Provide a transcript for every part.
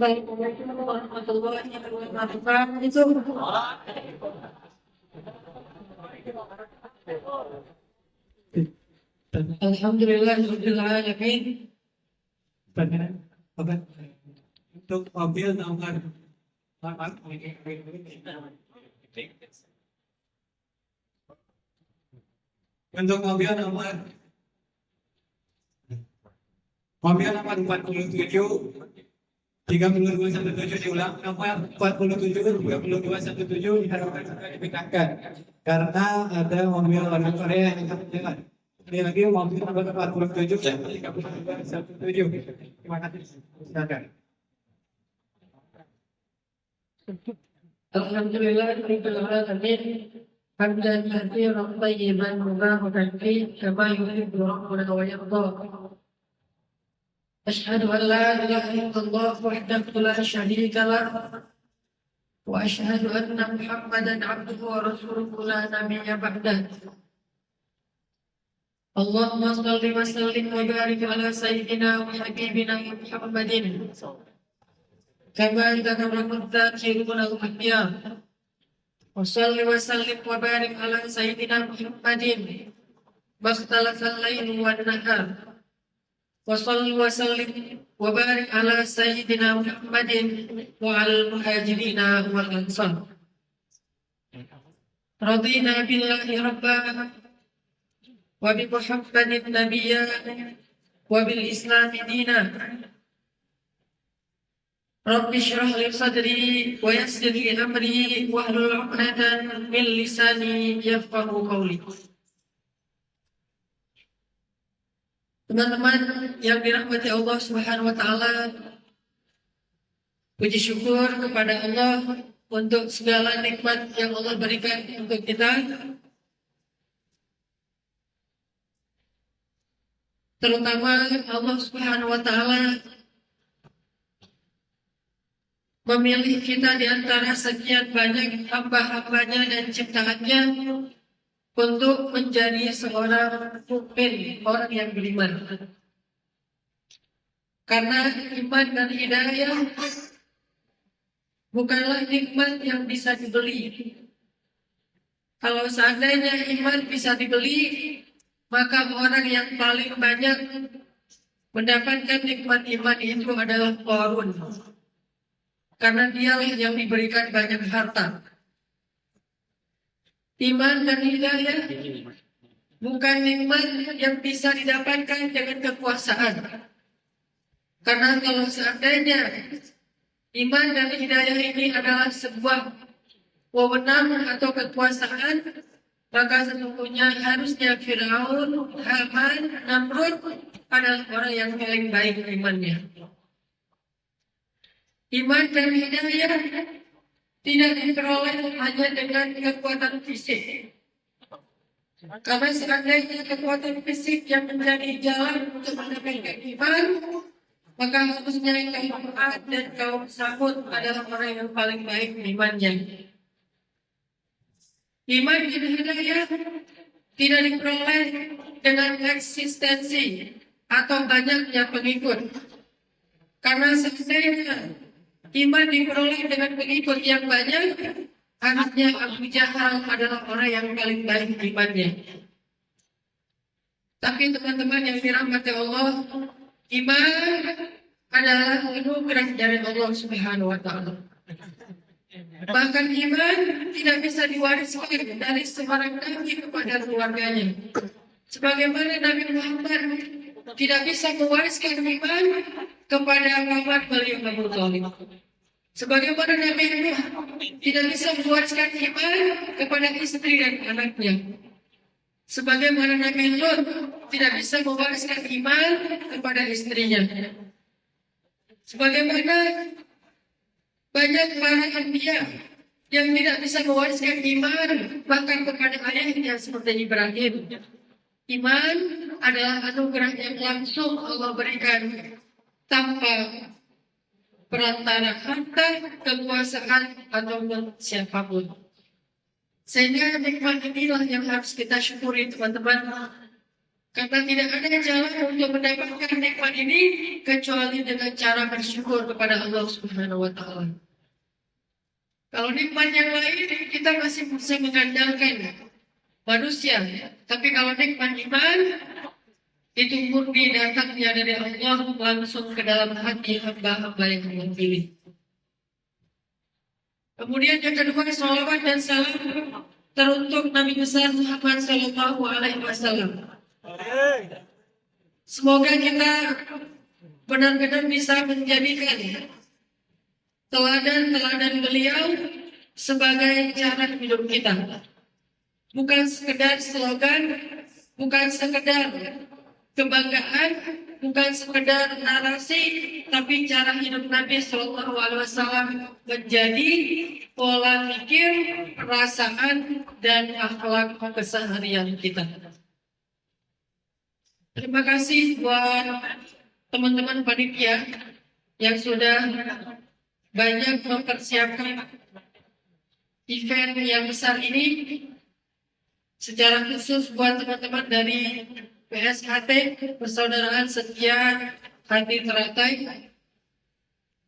Assalamualaikum warahmatullahi wabarakatuh. Alhamdulillahirabbil alamin. Untuk mobil nomor 8 untuk mobil nomor 47 3217 diulang, nomor 47 3217 diharapkan segera dipindahkan karena ada mobil warna Korea yang jalan. Ini lagi mobil nomor 47 dan 3217. Terima kasih. Silakan. Alhamdulillahirabbil alamin. Hamdan katsiran thayyiban mubarakan fihi kama yuhibbu rabbuna wa yarda. أشهد أن لا إله إلا الله وحده لا شريك له وأشهد أن محمدا عبده ورسوله لا نبي بعده اللهم صل وسلم وبارك على سيدنا وحبيبنا محمد كما ذكره الذاكرون الأحياء وصل وسلم وبارك على سيدنا محمد ما اختلف الليل والنهار وصل وسلم وبارك على سيدنا محمد وعلى المهاجرين والأنصار رضينا بالله ربا وبمحمد نبيا وبالإسلام دينا رب اشرح لي صدري ويسر لي أمري واحلل عقدة من لساني يفقه قولي. Teman-teman yang dirahmati Allah Subhanahu wa taala, puji syukur kepada Allah untuk segala nikmat yang Allah berikan untuk kita. Terutama Allah Subhanahu wa taala memilih kita di antara sekian banyak hamba-hambanya dan ciptaannya untuk menjadi seorang mukmin, orang yang beriman. Karena iman dan hidayah bukanlah nikmat yang bisa dibeli. Kalau seandainya iman bisa dibeli, maka orang yang paling banyak mendapatkan nikmat iman itu adalah Qarun. Karena dialah yang diberikan banyak harta. Iman dan hidayah bukan nikmat yang bisa didapatkan dengan kekuasaan. Karena kalau seandainya iman dan hidayah ini adalah sebuah wewenang atau kekuasaan, maka sesungguhnya harusnya Firaun, Haman, Namrud adalah orang yang paling baik imannya. Iman dan hidayah tidak diperoleh hanya dengan kekuatan fisik. Karena seandainya kekuatan fisik yang menjadi jalan untuk mendapatkan iman, maka harusnya kaum Ad dan kaum Samud adalah orang yang paling baik imannya. Iman dan hidayah tidak diperoleh dengan eksistensi atau banyaknya pengikut. Karena seandainya iman diperoleh dengan pengikut yang banyak, harusnya Abu Jahal adalah orang yang paling baik imannya. Tapi teman-teman yang dirahmati Allah, iman adalah anugerah dari Allah Subhanahu wa taala. Bahkan iman tidak bisa diwariskan dari seorang nabi kepada keluarganya. Sebagaimana Nabi Muhammad tidak bisa mewariskan iman kepada paman beliau Abu Thalib. Sebagaimana Nabi Nuh tidak bisa mewariskan iman kepada istri dan anaknya. Sebagaimana Nabi Lut tidak bisa mewariskan iman kepada istrinya. Sebagaimana banyak para anbiya yang tidak bisa mewariskan iman bahkan kepada ayahnya seperti Ibrahim. Iman adalah anugerah yang langsung Allah berikan tanpa perantara harta, kekuasaan, ataupun siapapun. Sehingga nikmat inilah yang harus kita syukuri teman-teman. Karena tidak ada jalan untuk mendapatkan nikmat ini kecuali dengan cara bersyukur kepada Allah Subhanahu wa taala. Kalau nikmat yang lain kita masih bisa mengandalkan manusia, tapi kalau nikmat iman itu murni datangnya dari Allah langsung ke dalam hati hamba-hamba yang Allah pilih. Kemudian yang kedua, salawat dan salam teruntuk Nabi besar Muhammad Sallallahu Alaihi Wasallam. Semoga kita benar-benar bisa menjadikan teladan-teladan beliau sebagai cara hidup kita. Bukan sekedar slogan, bukan sekedar kebanggaan, bukan sekedar narasi, tapi cara hidup Nabi Shallallahu Alaihi Wasallam menjadi pola pikir, perasaan, dan akhlak keseharian kita. Terima kasih buat teman-teman panitia yang sudah banyak mempersiapkan event yang besar ini. Secara khusus buat teman-teman dari PSHT, Persaudaraan Setia Hati Teratai.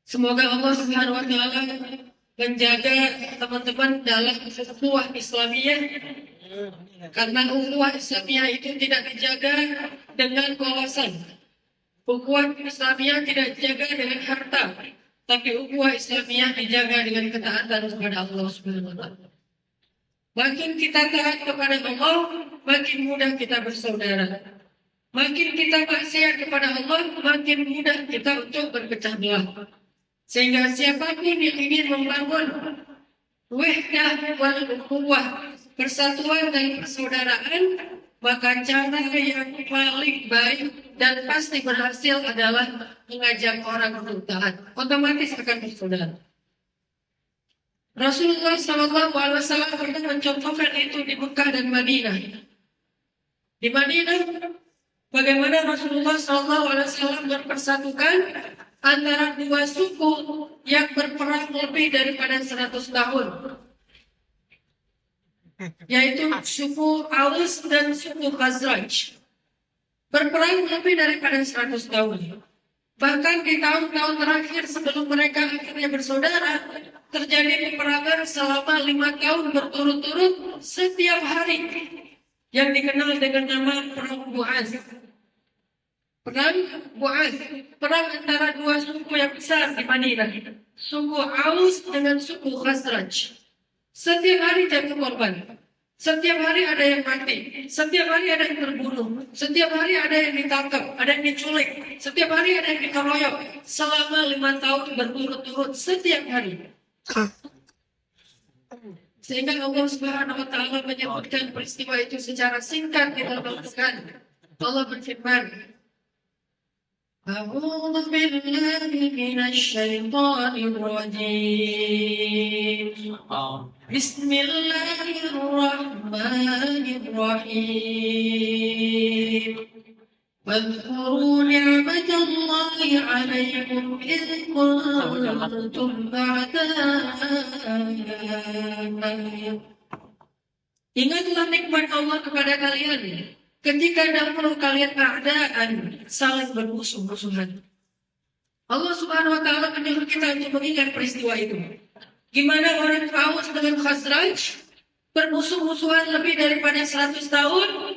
Semoga Allah Subhanahu wa taala menjaga teman-teman dalam ukhuwah Islamiyah. Karena ukhuwah Islamiyah itu tidak dijaga dengan kawasan. Ukhuwah Islamiyah tidak dijaga dengan harta, tapi ukhuwah Islamiyah dijaga dengan ketaatan kepada Allah Subhanahu wa taala. Makin kita taat kepada Allah, makin mudah kita bersaudara. Makin kita maksiat kepada Allah, makin mudah kita untuk berpecah belah. Sehingga siapapun yang ingin membangun wahdah wal ukhuwah, persatuan dan persaudaraan, maka cara yang paling baik dan pasti berhasil adalah mengajak orang untuk taat. Otomatis akan bersaudara. Rasulullah SAW pernah mencontohkan itu di Mekah dan Madinah. Di Madinah, bagaimana Rasulullah SAW berpersatukan antara dua suku yang berperang lebih daripada 100 tahun, yaitu suku Aus dan suku Khazraj. Berperang lebih daripada 100 tahun. Bahkan di tahun-tahun terakhir sebelum mereka akhirnya bersaudara, terjadi peperangan selama 5 tahun berturut-turut setiap hari yang dikenal dengan nama Perang Bu'az. Perang Bu'az, perang antara dua suku yang besar di Madinah, suku Aus dengan suku Khazraj. Setiap hari jatuh korban. Setiap hari ada yang mati, setiap hari ada yang terbunuh, setiap hari ada yang ditangkap, ada yang diculik, setiap hari ada yang dikeroyok, selama 5 tahun berturut-turut setiap hari. Sehingga Allah Subhanahu wa taala menyebutkan peristiwa itu secara singkat di dalam Al-Quran. Allah berfirman, A'udzu billahi minasy syaithanir rajim. Bismillahirrahmanirrahim. واذكروا نعمة الله عليكم إذ كنتم أعداء. Ingatlah nikmat Allah kepada kalian ketika dahulu kalian a'daan, saling bermusuh-musuhan. Allah Subhanahu wa taala menyuruh kita untuk mengingat peristiwa itu. Gimana orang Aus dengan Khazraj bermusuh-musuhan lebih daripada 100 tahun,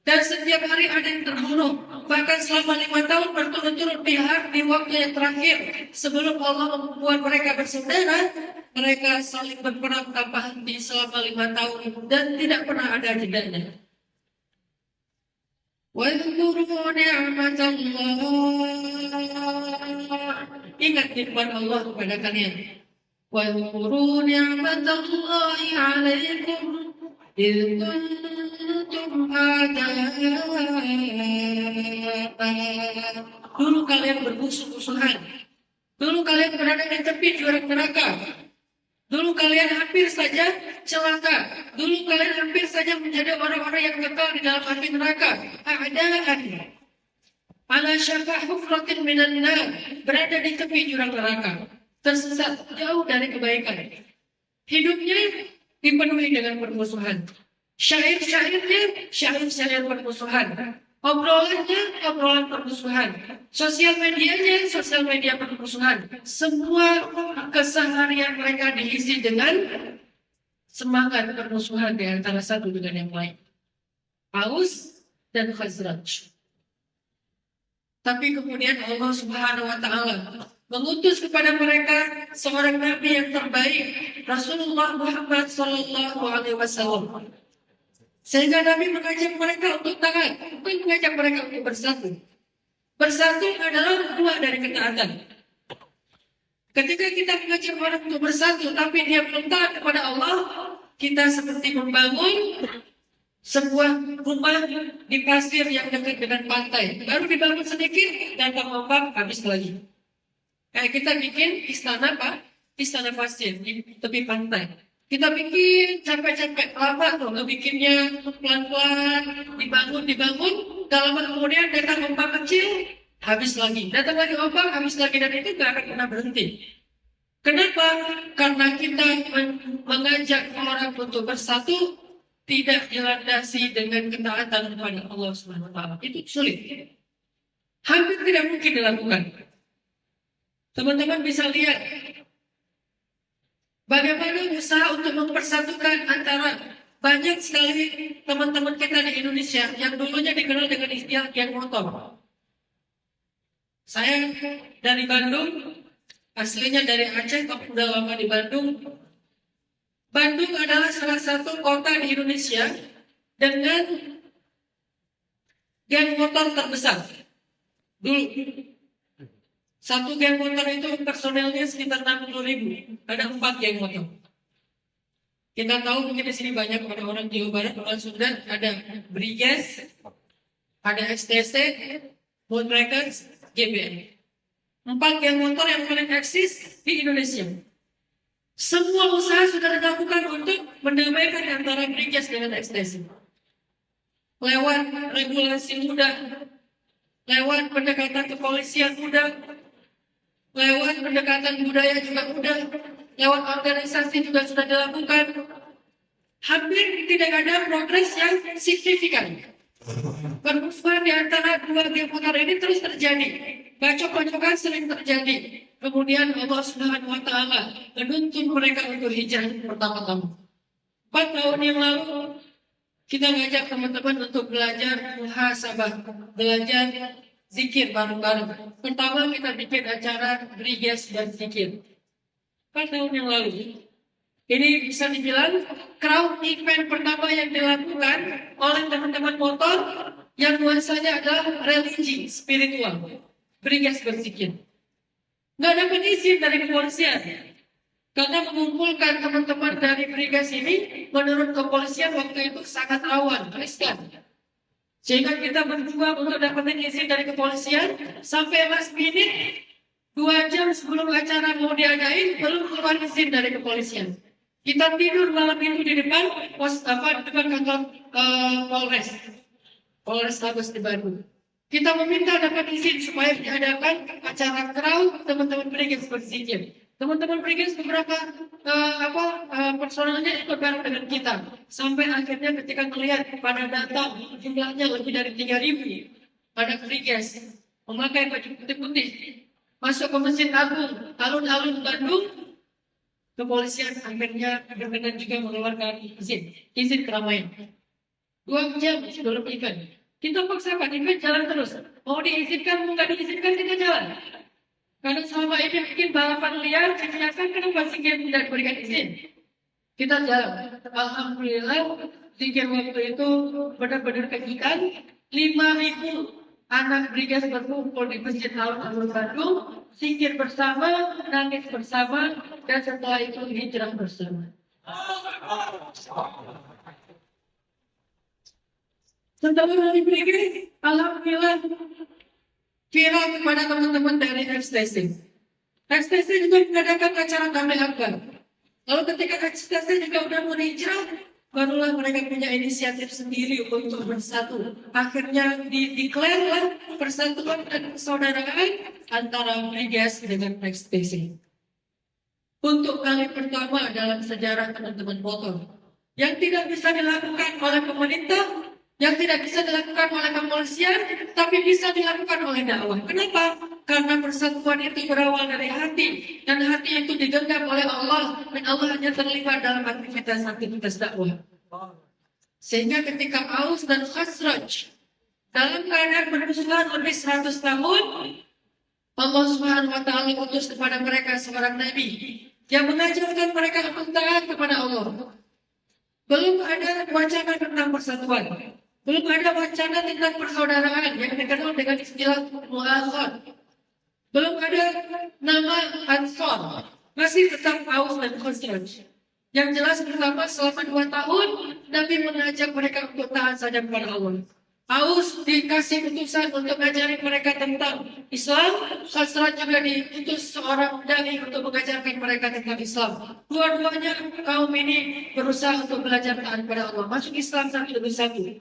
dan setiap hari ada yang terbunuh. Bahkan selama 5 tahun berturut-turut di waktu yang terakhir sebelum Allah membuat mereka bersaudara, mereka saling berperang tanpa henti selama 5 tahun dan tidak pernah ada jedanya. Wadhkuru ni'matallah. Ingat nikmat Allah kepada kalian. Wadhkuru ni'matallahi 'alaikum إذ كنتم أعداء. Dulu kalian bermusuh-musuhan. Dulu kalian berada di tepi jurang neraka. Dulu kalian hampir saja celaka. Dulu kalian hampir saja menjadi orang-orang yang kekal di dalam api neraka. A'daan. Ala syafa hufratin minan nar. Berada di tepi jurang neraka. Tersesat jauh dari kebaikan. Hidupnya dipenuhi dengan permusuhan. Syair-syairnya syair-syair permusuhan. Obrolan permusuhan. Sosial medianya, sosial media permusuhan. Semua keseharian mereka diisi dengan semangat permusuhan di antara satu dengan yang lain. Aus dan Khazraj. Tapi kemudian Allah Subhanahu wa Ta'ala mengutus kepada mereka seorang nabi yang terbaik, Rasulullah Muhammad Sallallahu Alaihi Wasallam. Sehingga Nabi mengajak mereka untuk taat, bukan mengajak mereka untuk bersatu. Bersatu adalah buah dari ketaatan. Ketika kita mengajak orang untuk bersatu, tapi dia belum taat kepada Allah, kita seperti membangun sebuah rumah di pasir yang dekat dengan pantai. Baru dibangun sedikit, datang ombak, habis lagi. Kayak kita bikin istana apa? Istana pasir di tepi pantai. Kita bikin capek-capek lama tuh, bikinnya pelan-pelan, dibangun. Dalam kemudian datang ombak kecil, habis lagi. Datang lagi ombak, habis lagi, dan itu gak akan pernah berhenti. Kenapa? Karena kita mengajak orang untuk bersatu tidak dilandasi dengan ketaatan kepada Allah Subhanahu wa Ta'ala. Itu sulit. Hampir tidak mungkin dilakukan. Teman-teman bisa lihat bagaimana usaha untuk mempersatukan antara banyak sekali teman-teman kita di Indonesia yang dulunya dikenal dengan istilah geng motor. Saya dari Bandung, aslinya dari Aceh, tapi udah lama di Bandung. Bandung adalah salah satu kota di Indonesia dengan geng motor terbesar. Dulu, satu geng motor itu personelnya sekitar 60.000. Ada 4 geng motor. Kita tahu mungkin di sini banyak orang Jawa Barat, orang Sunda, ada Briges, ada STC, Moonrakers, GBN. 4 geng motor yang paling eksis di Indonesia. Semua usaha sudah dilakukan untuk mendamaikan antara Briges dengan STC. Lewat regulasi muda, lewat pendekatan kepolisian muda, lewat pendekatan budaya juga mudah, lewat organisasi juga sudah dilakukan. Hampir tidak ada progres yang signifikan. Permusuhan di antara dua geng motor ini terus terjadi. Bacok-bacokan sering terjadi. Kemudian Allah Subhanahu wa Ta'ala menuntun mereka untuk hijrah pertama-tama. 4 tahun yang lalu kita ngajak teman-teman untuk belajar muhasabah, belajar zikir bareng-bareng. Pertama kita bikin acara Briges dan zikir 4 tahun yang lalu. Ini bisa dibilang crowd event pertama yang dilakukan oleh teman-teman motor yang nuansanya adalah religi, spiritual. Briges berzikir. Nggak dapat izin dari kepolisian. Karena mengumpulkan teman-teman dari Briges ini menurut kepolisian waktu itu sangat rawan, riskan. Sehingga kita berjuang untuk dapetin izin dari kepolisian sampai last minute 2 jam sebelum acara mau diadain belum keluar izin dari kepolisian. Kita tidur malam itu di depan depan kantor Polres Tabes di Bandung. Kita meminta dapat izin supaya diadakan acara crowd teman-teman Briges berzikir. Teman-teman Briges beberapa personalnya ikut bareng dengan kita. Sampai akhirnya ketika melihat pada data jumlahnya lebih dari 3.000 pada Briges memakai baju putih-putih masuk ke Masjid Agung alun-alun Bandung, kepolisian akhirnya berkenan juga mengeluarkan izin keramaian. 2 jam sebelum event. Kita paksakan event jalan terus. Mau diizinkan, mau nggak diizinkan kita jalan. Karena selama ini bikin balapan liar, dinyatakan kenapa zikir tidak diberikan izin. Kita jalan. Alhamdulillah, zikir waktu itu benar-benar kejutan. 5.000 anak Briges berkumpul di Masjid Alun-Alun Bandung, zikir bersama, nangis bersama, dan setelah itu hijrah bersama. Setelah dari Briges, alhamdulillah, viral kepada teman-teman dari STC. STC juga mengadakan acara damai akbar. Lalu ketika STC juga udah mau hijrah, barulah mereka punya inisiatif sendiri untuk bersatu. Akhirnya dideklarlah persatuan dan persaudaraan antara Briges dengan STC. Untuk kali pertama dalam sejarah teman-teman motor, yang tidak bisa dilakukan oleh pemerintah, yang tidak bisa dilakukan oleh manusia, tapi bisa dilakukan oleh dakwah. Kenapa? Karena persatuan itu berawal dari hati, dan hati itu digenggam oleh Allah, dan Allah hanya terlibat dalam aktivitas dakwah. Sehingga ketika Aus dan Khazraj dalam keadaan bermusuhan lebih 100 tahun, Allah Subhanahu wa taala utus kepada mereka seorang nabi yang mengajarkan mereka untuk taat kepada Allah. Belum ada wacana tentang persatuan, belum ada wacana tentang persaudaraan yang dikenal dengan istilah mu'akhad. Belum ada nama Ansor, masih tetap Aus dan Khazraj. Yang jelas pertama selama 2 tahun Nabi mengajak mereka untuk taat saja kepada Allah. Aus dikasih utusan untuk mengajarin mereka tentang Islam, Khazraj juga diutus seorang dai untuk mengajarkan mereka tentang Islam. Dua-duanya kaum ini berusaha untuk belajar taat kepada Allah, masuk Islam satu demi satu.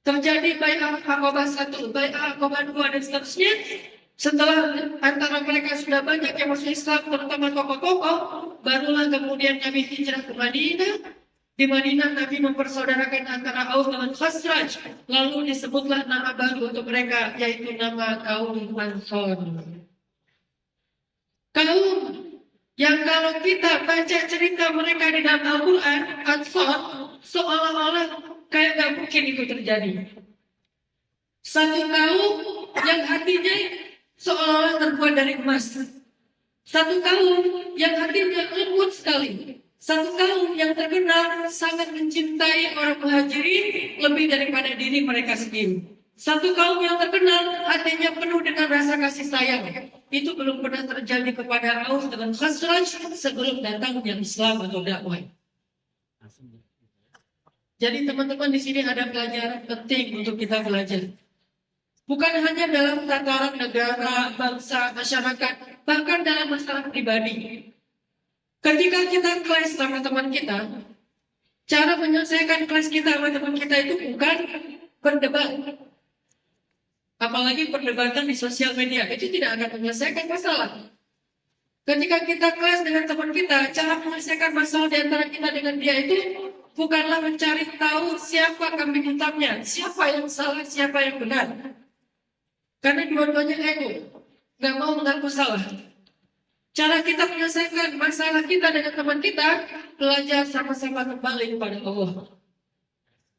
Terjadi Bai'ah Aqabah 1, Bai'ah Aqabah 2 dan seterusnya. Setelah antara mereka sudah banyak yang masuk Islam, terutama tokoh-tokoh, barulah kemudian Nabi hijrah ke Madinah. Di Madinah Nabi mempersaudarakan antara Aus dengan Khazraj. Lalu disebutlah nama baru untuk mereka, yaitu nama kaum Ansor. Kaum yang kalau kita baca cerita mereka di dalam Al-Quran, Ansor, seolah-olah kayak gak mungkin itu terjadi. Satu kaum yang hatinya seolah-olah terbuat dari emas. Satu kaum yang hatinya lembut sekali. Satu kaum yang terkenal sangat mencintai orang Muhajirin lebih daripada diri mereka sendiri. Satu kaum yang terkenal hatinya penuh dengan rasa kasih sayang. Itu belum pernah terjadi kepada Aus dengan Khazraj sebelum datangnya Islam atau dakwah. Jadi teman-teman di sini ada pelajaran penting untuk kita belajar. Bukan hanya dalam tataran negara, bangsa, masyarakat, bahkan dalam masalah pribadi. Ketika kita kelas sama teman kita, cara menyelesaikan kelas kita sama teman kita itu bukan berdebat. Apalagi perdebatan di sosial media, itu tidak akan menyelesaikan masalah. Ketika kita kelas dengan teman kita, cara menyelesaikan masalah di antara kita dengan dia itu bukanlah mencari tahu siapa kambing hitamnya, siapa yang salah, siapa yang benar. Karena dua-duanya ego, nggak mau mengaku salah. Cara kita menyelesaikan masalah kita dengan teman kita, belajar sama-sama kembali kepada Allah.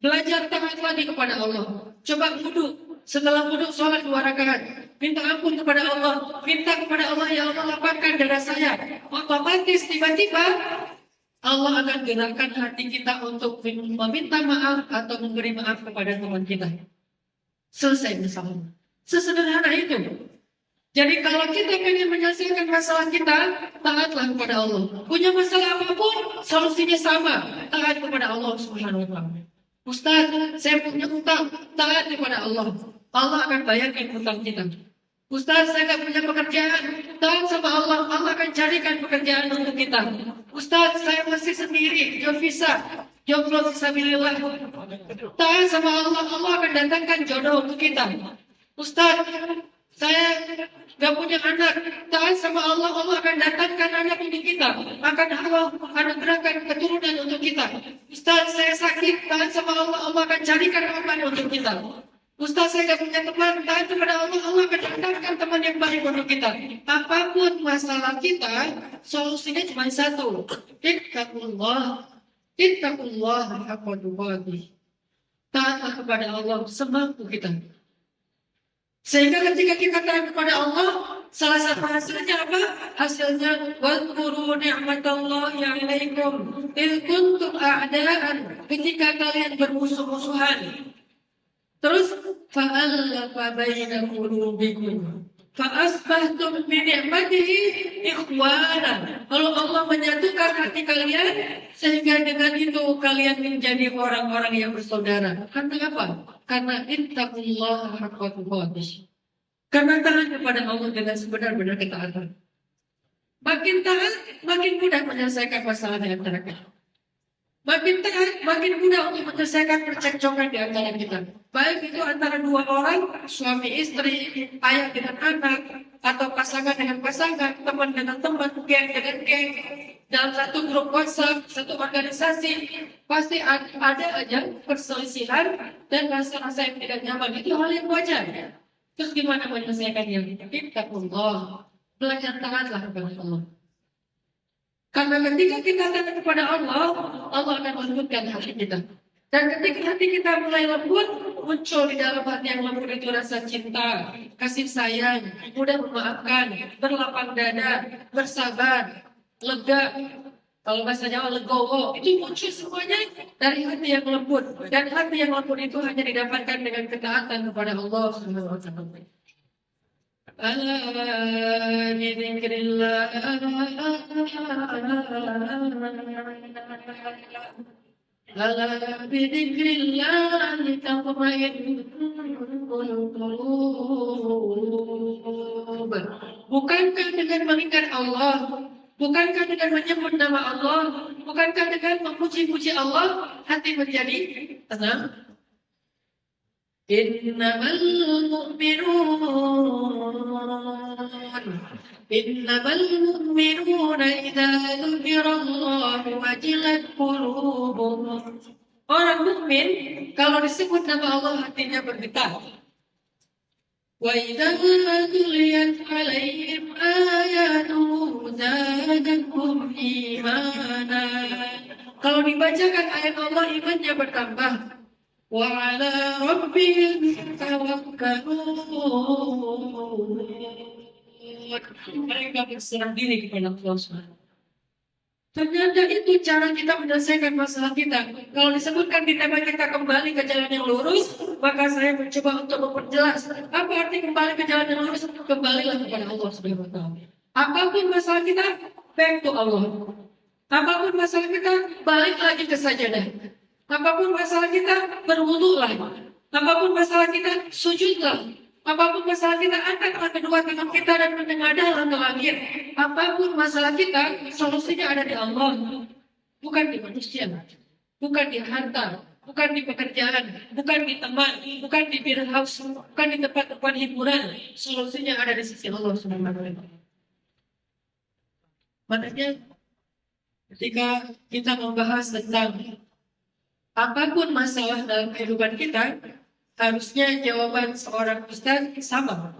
Belajar taat lagi kepada Allah. Coba wudhu, setelah wudhu sholat 2 rakaat. Minta ampun kepada Allah, minta kepada Allah, ya Allah lapangkan dada saya. Otomatis tiba-tiba Allah akan gerakkan hati kita untuk meminta maaf atau memberi maaf kepada teman kita. Selesai masalah. Sesederhana itu. Jadi kalau kita ingin menyelesaikan masalah kita, taatlah kepada Allah. Punya masalah apapun, solusinya sama. Taat kepada Allah Subhanahu wa taala. Ustaz, saya punya utang, taat kepada Allah. Allah akan bayarkan utang kita. Ustaz, saya tidak punya pekerjaan, taat sama Allah. Allah akan carikan pekerjaan untuk kita. Ustaz, saya masih sendiri, job visa, jomblo fisabilillah. Taat sama Allah, Allah akan datangkan jodoh untuk kita. Ustaz, saya gak punya anak, taat sama Allah, Allah akan datangkan anak untuk kita. Akan Allah anugerahkan keturunan untuk kita. Ustaz, saya sakit, taat sama Allah, Allah akan carikan obat untuk kita. Ustaz, saya gak punya teman, taat kepada Allah, Allah akan datangkan teman yang baik untuk kita. Apapun masalah kita, solusinya cuma satu. Ittaqullah haqqa tuqatih. Taatlah kepada Allah semampu kita. Sehingga ketika kita taat kepada Allah, salah satu hasilnya apa? Hasilnya wadhkuru ni'matallahi 'alaikum id kuntum a'daan, ketika kalian bermusuh-musuhan. Terus fa'alafa baina qulubikum fa'asbahtum bi ni'matihi ikhwana. Lalu Allah menyatukan hati kalian sehingga dengan itu kalian menjadi orang-orang yang bersaudara. Karena apa? Karena ittaqullaha haqqa tuqatih. Karena taat kepada Allah dengan sebenar-benar ketaatan. Makin taat, makin mudah menyelesaikan masalah di antara kita. Makin taat, makin mudah untuk menyelesaikan percekcokan di antara kita. Baik itu antara 2 orang, suami istri, ayah dengan anak, atau pasangan dengan pasangan, teman dengan teman, geng dengan geng. dalam satu grup WhatsApp, satu organisasi, pasti ada aja perselisihan dan rasa-rasa yang tidak nyaman. Itu hal yang wajar. Terus gimana menyelesaikannya? Ittaqullah. Belajar taatlah kepada Allah. Karena ketika kita taat kepada Allah, Allah akan lembutkan hati kita. Dan ketika hati kita mulai lembut, muncul di dalam hati yang lembut itu rasa cinta, kasih sayang, mudah memaafkan, berlapang dada, bersabar, lega. Kalau bahasa Jawa legowo, itu muncul semuanya dari hati yang lembut. Dan hati yang lembut itu hanya didapatkan dengan ketaatan kepada Allah Subhanahu wa Ta'ala. Ala bidzikrillah Ala bidzikrillah tatma'innul qulub. Bukankah dengan mengingat Allah, bukankah dengan menyebut nama Allah, bukankah dengan memuji-puji Allah hati menjadi tenang? Innamal mu'minuna idza dzukirallahu wajilat qulubuhum. Orang mukmin kalau disebut nama Allah hatinya bergetar. Wa idza tuliyat 'alaihim ayatuhu zadatuhum imana. Kalau dibacakan ayat Allah imannya bertambah. Wa 'ala rabbihim yatawakkalun. Mereka berserah diri kepada Allah SWT. Ternyata itu cara kita menyelesaikan masalah kita. Kalau disebutkan di tema kita kembali ke jalan yang lurus, maka saya mencoba untuk memperjelas apa arti kembali ke jalan yang lurus. Kembalilah kepada Allah SWT. Apapun masalah kita, back to Allah. Apapun masalah kita, balik lagi ke sajadah. Apapun masalah kita, berwudulah. Apapun masalah kita, sujudlah. Apapun masalah kita, angkatlah kedua tangan kita dan menengadahlah ke langit. Apapun masalah kita, solusinya ada di Allah. Bukan di manusia. Bukan di harta. Bukan di pekerjaan. Bukan di teman. Bukan di beer house. Bukan di tempat-tempat hiburan. Solusinya ada di sisi Allah SWT. Makanya, ketika kita membahas tentang apapun masalah dalam kehidupan kita, harusnya jawaban seorang ustaz sama.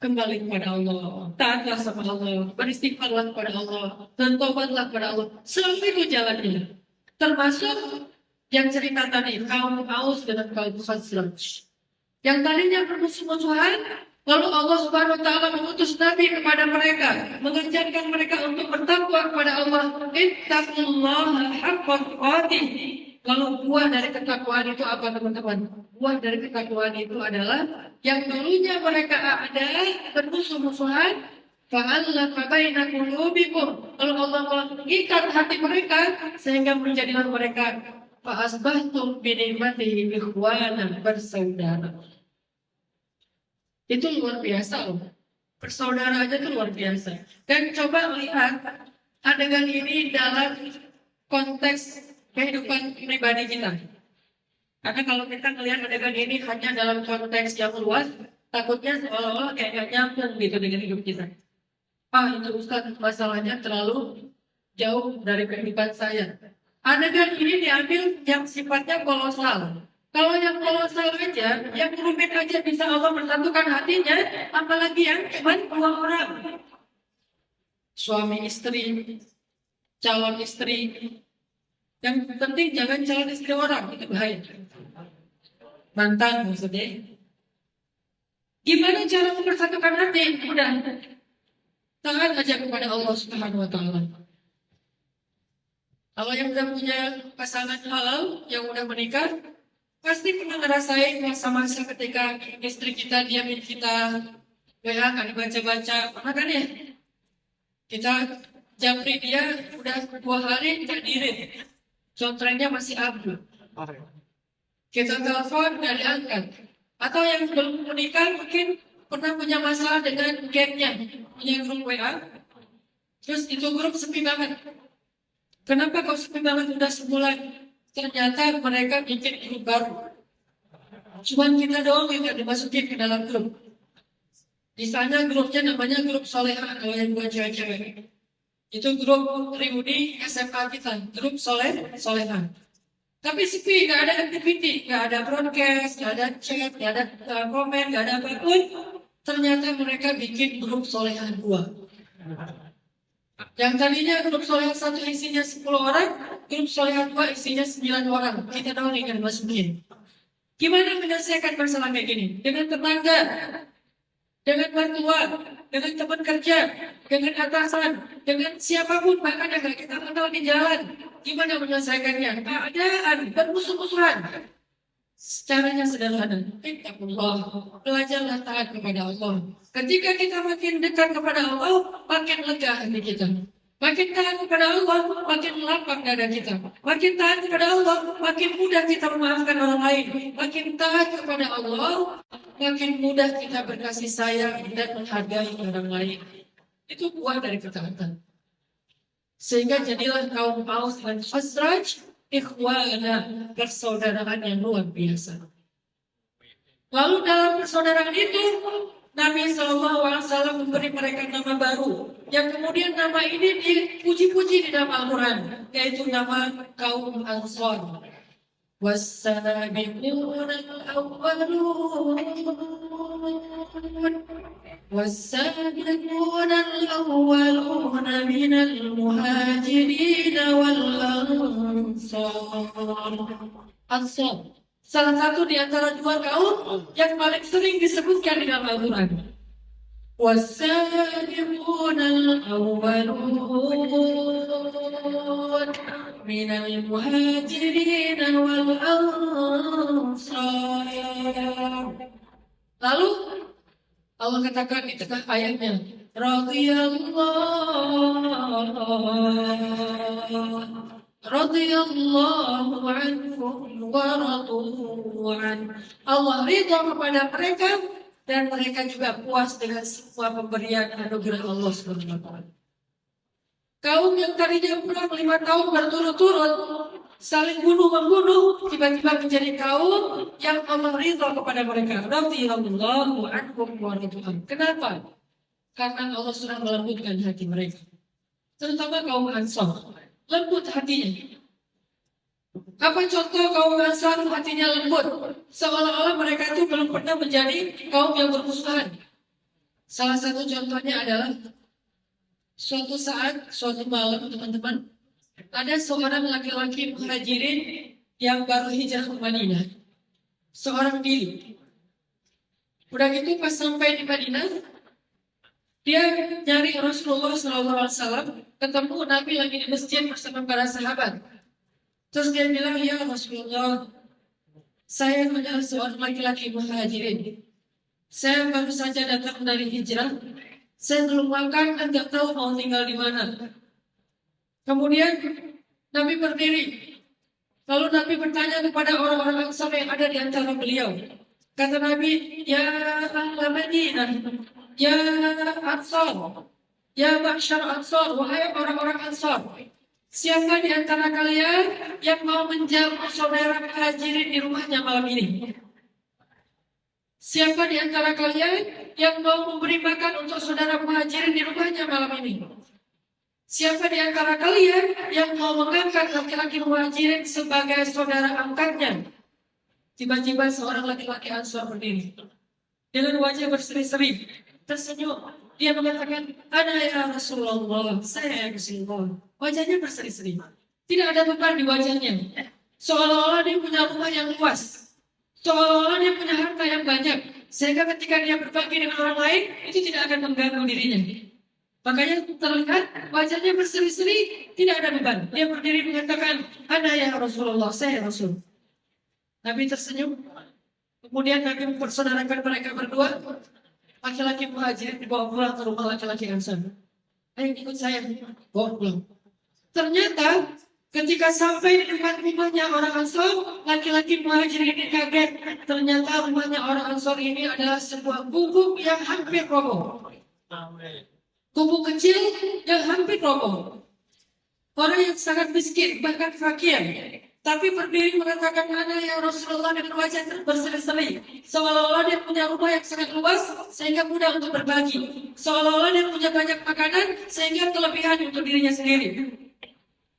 Kembali kepada Allah, taatlah sama Allah, beristighfarlah kepada Allah, dan tobatlah kepada Allah. Selalu itu jalannya. Termasuk yang cerita tadi, kaum Aus dengan kaum Khazraj. Yang tadinya bermusuh-musuhan, lalu Allah Subhanahu wa Ta'ala mengutus Nabi kepada mereka, mengajarkan mereka untuk bertakwa kepada Allah. Ittaqullaha haqqa tuqatih. Lalu buah dari ketakwaan itu apa teman-teman? Buah dari ketakwaan itu adalah yang dulunya mereka ada bermusuh-musuhan, fa'allafa baina qulubikum. Lalu Allah mengikat hati mereka sehingga menjadilah mereka fa'asbahtum bi ni'matihi ikhwanan, bersaudara. Itu luar biasa loh. Bersaudara aja itu luar biasa. Dan coba lihat adegan ini dalam konteks kehidupan pribadi kita. Karena kalau kita melihat adegan ini hanya dalam konteks yang luas, takutnya seolah-olah kayak gak nyambung gitu dengan hidup kita. Itu Ustaz, masalahnya terlalu jauh dari kehidupan saya. Adegan ini diambil yang sifatnya kolosal. Kalau yang kolosal aja, yang rumit aja bisa Allah menyatukan hatinya, apalagi yang cuma dua orang. Suami istri, calon istri. Yang penting jangan calon istri orang, itu bahaya. Mantan maksudnya. Gimana cara mempersatukan hati? Udah. Taat aja kepada Allah Subhanahu wa Ta'ala. Kalau yang udah punya pasangan halal, yang udah menikah, pasti pernah ngerasain masa-masa ketika istri kita diamin kita, ya kan baca-baca, pernah kan ya? Kita japri dia udah 2 hari kita dirit, contrengnya masih abu. Kita telepon nggak diangkat. Atau yang belum menikah mungkin pernah punya masalah dengan gengnya, punya grup WA, terus itu grup sepi banget. Kenapa kok sepi banget udah sebulan? Ternyata mereka bikin grup baru. Cuman kita doang yang nggak dimasukin ke dalam grup. Di sana grupnya namanya grup Soleha kalau yang buat cewek-cewek. Itu grup reuni SMK kita, grup solehan. Tapi sepi, nggak ada activity, nggak ada broadcast, nggak ada chat, nggak ada komen, nggak ada apapun. Ternyata mereka bikin grup solehan 2. Yang tadinya grup solehan 1 isinya 10 orang, grup solehan 2 isinya 9 orang. Kita doang yang masukin. Gimana menyelesaikan masalah kayak gini? Dengan tetangga, dengan mertua, dengan teman kerja, dengan atasan, dengan siapapun, bahkan yang nggak kita kenal di jalan. Gimana menyelesaikannya? Keadaan bermusuh-musuhan. Caranya sederhana. Ittaqullah. Belajarlah taat kepada Allah. Ketika kita makin dekat kepada Allah, makin lega hati kita. Makin taat kepada Allah, makin lapang dada kita. Makin taat kepada Allah, makin mudah kita memaafkan orang lain. Makin taat kepada Allah, makin mudah kita berkasih sayang dan menghargai orang lain. Itu buah dari ketaatan. Sehingga jadilah kaum Aus dan Khazraj ikhwana, persaudaraan yang luar biasa. Lalu dalam persaudaraan itu, Nabi SAW memberi mereka nama baru, yang kemudian nama ini dipuji-puji di dalam Al-Quran, yaitu nama kaum Ansor. والسابقون الأولون من المهاجرين والأنصار. Ansor, salah satu di antara 2 kaum yang paling sering disebutkan di dalam Al-Quran. والسابقون الأولون من المهاجرين والأنصار. Lalu Allah katakan di tengah ayatnya, radhiyallahu anhum wa radu an. Allah ridha kepada mereka dan mereka juga puas dengan semua pemberian anugerah Allah SWT. Kaum yang tadinya perang 5 tahun berturut-turut, saling bunuh-membunuh, tiba-tiba menjadi kaum yang Allah ridha kepada mereka. Radhiyallahu anhum wa radu an. Kenapa? Karena Allah sudah melembutkan hati mereka. Terutama kaum Ansor, lembut hatinya. Apa contoh kaum Ansar hatinya lembut? Seolah-olah mereka itu belum pernah menjadi kaum yang bermusuhan. Salah satu contohnya adalah suatu saat, suatu malam teman-teman, ada seorang laki-laki muhajirin yang baru hijrah ke Madinah. Seorang diri. Udah gitu pas sampai di Madinah, dia nyari Rasulullah SAW, ketemu Nabi lagi di masjid bersama para sahabat. Terus dia bilang, ya Rasulullah, saya adalah seorang laki-laki muhajirin. Saya baru saja datang dari hijrah. Saya belum makan dan tidak tahu mau tinggal di mana. Kemudian Nabi berdiri. Lalu Nabi bertanya kepada orang-orang Ansar yang ada di antara beliau. Kata Nabi, ya ahla Madinah, ya Ansar, ya Ma'syar Ansar, wahai orang-orang Ansar. Siapa di antara kalian yang mau menjamu saudara muhajirin di rumahnya malam ini? Siapa di antara kalian yang mau memberi makan untuk saudara muhajirin di rumahnya malam ini? Siapa di antara kalian yang mau mengangkat laki-laki muhajirin sebagai saudara angkatnya? Tiba-tiba seorang laki-laki Ansar berdiri dengan wajah berseri-seri, tersenyum. Dia mengatakan, "Ana ya Rasulullah, saya ya Rasulullah." Wajahnya berseri-seri, tidak ada beban di wajahnya. Seolah-olah dia punya rumah yang luas, seolah-olah dia punya harta yang banyak, sehingga ketika dia berbagi dengan orang lain, itu tidak akan mengganggu dirinya. Makanya terlihat wajahnya berseri-seri, tidak ada beban. Dia berdiri mengatakan, "Ana ya Rasulullah, saya Rasul." Nabi tersenyum. Kemudian Nabi mempersaudarakan mereka berdua. Laki-laki muhajirin dibawa pulang ke rumah laki-laki Ansar. Ayo ikut saya, bawa pulang. Ternyata ketika sampai di depan rumahnya orang Ansar, laki-laki muhajirin ini kaget. Ternyata rumahnya orang Ansar ini adalah sebuah gubuk yang hampir roboh. Gubuk kecil yang hampir roboh. Orang yang sangat miskin, bahkan fakir. Tapi berdiri mengatakan mana ya Rasulullah dengan wajah berseri-seri. Seolah-olah dia punya rumah yang sangat luas sehingga mudah untuk berbagi. Seolah-olah dia punya banyak makanan sehingga kelebihan untuk dirinya sendiri.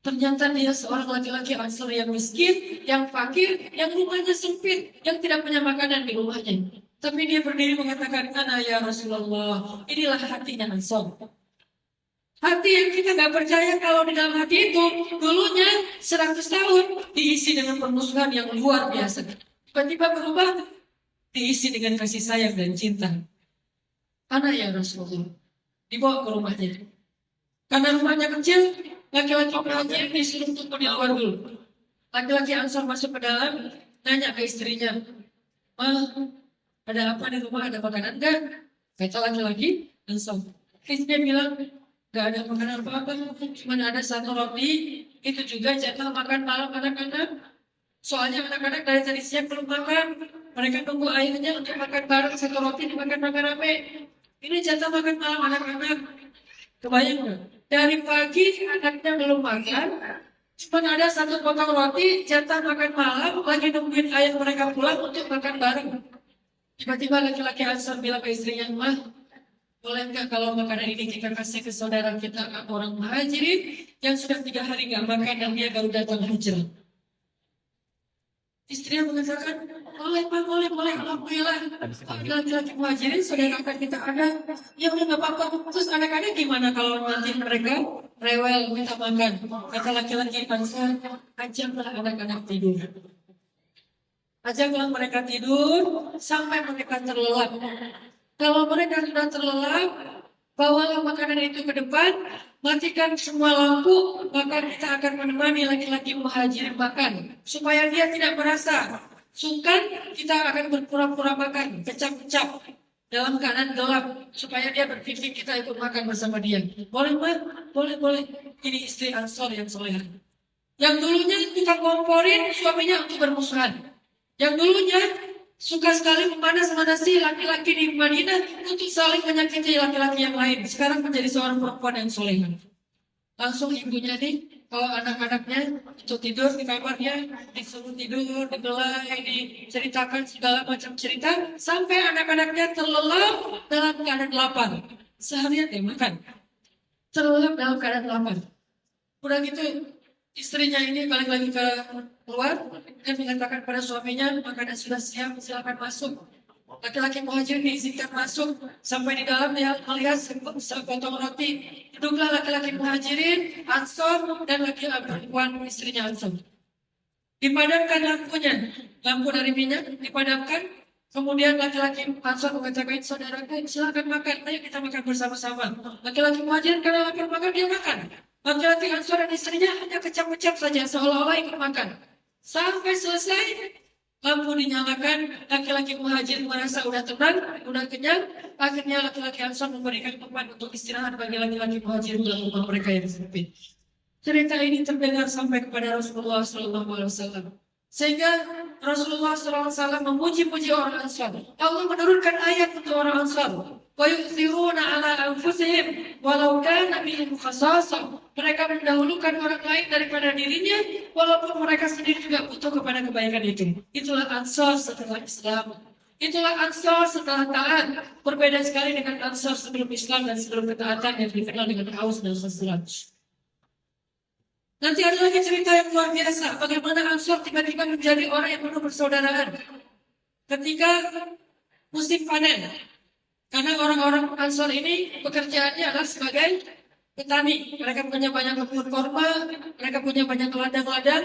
Ternyata dia seorang laki-laki Ansor yang miskin, yang fakir, yang rumahnya sempit, yang tidak punya makanan di rumahnya. Tapi dia berdiri mengatakan, "Ana ya Rasulullah." Inilah hatinya Ansor. Hati yang kita nggak percaya kalau di dalam hati itu dulunya 100 tahun diisi dengan permusuhan yang luar biasa. Tiba-tiba berubah diisi dengan kasih sayang dan cinta. Ana ya Rasulullah. Dibawa ke rumahnya. Karena rumahnya kecil, laki-laki muhajir disuruh tunggu di luar dulu. Laki-laki Ansor masuk ke dalam, nanya ke istrinya, ada apa di rumah? Ada makanan enggak? Kata laki-laki Ansor. Istrinya bilang, enggak ada makanan apa-apa, cuma ada satu roti, itu juga jatah makan malam anak-anak. Soalnya anak-anak dari tadi siang belum makan, mereka tunggu ayahnya untuk makan bareng, satu roti dimakan rame-rame. Ini jatah makan malam anak-anak. Kebayang nggak? Dari pagi anaknya belum makan, cuma ada satu potong roti, jatah makan malam, lagi nungguin ayah mereka pulang untuk makan bareng. Tiba-tiba laki-laki Ansor bilang ke istrinya, "Mah, boleh nggak kalau makanan ini kita kasih ke saudara kita orang muhajirin yang sudah 3 hari nggak makan dan dia baru datang hijrah?" Istrinya mengatakan, boleh Pak, boleh, alhamdulillah. Laki-laki muhajirin, saudara akan kita ada. Ya udah nggak apa-apa. Terus anak-anak gimana kalau nanti mereka rewel minta makan? Kata laki-laki Ansor, ajaklah anak-anak tidur. Ajaklah mereka tidur sampai mereka terlelap. Kalau mereka sudah terlelap, bawalah makanan itu ke depan, matikan semua lampu, maka kita akan menemani laki-laki muhajirin makan. Supaya dia tidak merasa sungkan, kita akan berpura-pura makan, kecap-kecap dalam keadaan gelap, supaya dia berpikir kita ikut makan bersama dia. Boleh, Mbak? Boleh. Ini istri Ansor yang soleh. Yang dulunya tukang ngomporin suaminya untuk bermusuhan. Yang dulunya suka sekali memanas-manasi laki-laki di Madinah untuk saling menyakiti laki-laki yang lain. Sekarang menjadi seorang perempuan yang soleh. Langsung ibunya nih, kalau anak-anaknya itu tidur di kamarnya, disuruh tidur, dibelai, diceritakan segala macam cerita, sampai anak-anaknya terlelap dalam keadaan lapar. Seharian dia makan. Terlelap dalam keadaan lapar. Udah gitu, istrinya ini balik lagi ke keluar dan mengatakan pada suaminya, makanan sudah siap, silakan masuk. Laki-laki muhajir diizinkan masuk, sampai di dalam dia melihat sepotong roti. Duduklah laki-laki muhajirin, Ansor, dan laki-laki perempuan istrinya Ansor. Dipadamkan lampunya, lampu dari minyak dipadamkan. Kemudian laki-laki Ansor mengatakan, saudaraku silakan makan, ayo kita makan bersama-sama. Laki-laki muhajirin karena lapar makan, dia makan. Laki-laki Ansor dan istrinya hanya kecap-kecap saja, seolah-olah ikut makan. Sampai selesai, lampu dinyalakan, laki-laki muhajir merasa udah tenang, udah kenyang. Akhirnya laki-laki Ansor memberikan tempat untuk istirahat bagi laki-laki muhajir dalam rumah mereka yang sempit. Cerita ini terdengar sampai kepada Rasulullah SAW. Sehingga Rasulullah SAW memuji-puji orang Ansor. Allah menurunkan ayat untuk orang Ansor. وَيُؤْثِرُونَ عَلَىٰ أَنفُسِهِمْ وَلَوْ كَانَ بِهِمْ خَصَاصَةٌ. Mereka mendahulukan orang lain daripada dirinya, walaupun mereka sendiri juga butuh kepada kebaikan itu. Itulah Ansor setelah Islam. Itulah Ansor setelah taat. Berbeda sekali dengan Ansor sebelum Islam dan sebelum ketaatan yang dikenal dengan Aus dan Khazraj. Nanti ada lagi cerita yang luar biasa. Bagaimana Ansor tiba-tiba menjadi orang yang penuh persaudaraan. Ketika musim panen. Karena orang-orang Ansor ini pekerjaannya adalah sebagai petani. Mereka punya banyak kebun korma, mereka punya banyak ladang-ladang,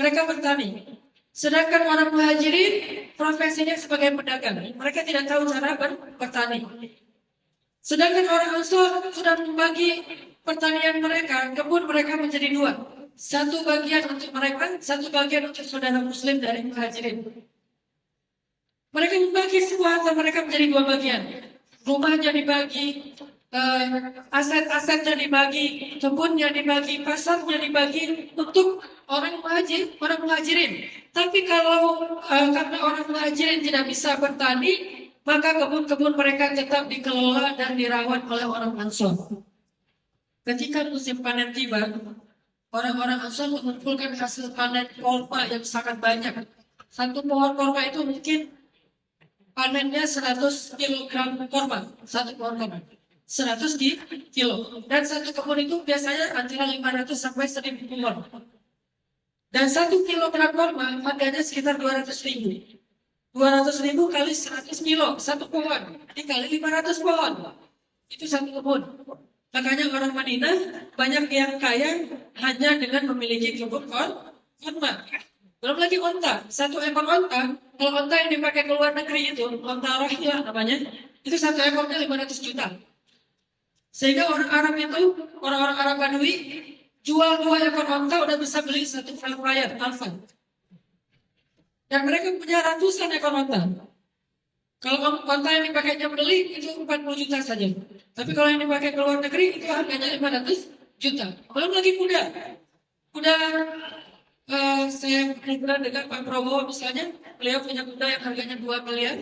mereka bertani. Sedangkan orang muhajirin profesinya sebagai pedagang. Mereka tidak tahu cara bertani. Sedangkan orang Ansor sudah membagi pertanian mereka, kebun mereka menjadi 2. Satu bagian untuk mereka, satu bagian untuk saudara muslim dari muhajirin. Mereka membagi semua harta mereka menjadi 2 bagian. Rumahnya dibagi, aset-asetnya dibagi, kebunnya dibagi, pasarnya dibagi untuk orang muhajirin. Tapi kalau karena orang muhajirin tidak bisa bertani, maka kebun-kebun mereka tetap dikelola dan dirawat oleh orang Ansor. Ketika musim panen tiba, Orang-orang Ansor mengumpulkan hasil panen korma yang sangat banyak. Satu pohon korma itu mungkin panennya 100 kilogram korma. Satu pohon korma. 100 kilo. Dan satu kebun itu biasanya antara 500 sampai 1000 pohon. Dan 1 kilogram korma harganya sekitar 200.000. 200.000 kali 100 kilo, satu pohon. Dikali 500 pohon. Itu satu kebun. Makanya orang Madinah banyak yang kaya hanya dengan memiliki kebun korma. Belum lagi onta. Satu ekor onta, kalau onta yang dipakai ke luar negeri itu, onta rahya namanya, itu satu ekornya 500 juta. Sehingga orang Arab itu, orang-orang Arab Badui, jual 2 ekor onta udah bisa beli satu Velfire Alfa. Dan mereka punya ratusan ekor onta. Kalau onta yang dipakainya beli itu 40 juta saja. Tapi kalau yang dipakai ke luar negeri itu harganya 500 juta. Belum lagi kuda. Kuda saya pernah dengan Pak Prabowo misalnya, beliau punya kuda yang harganya 2 miliar.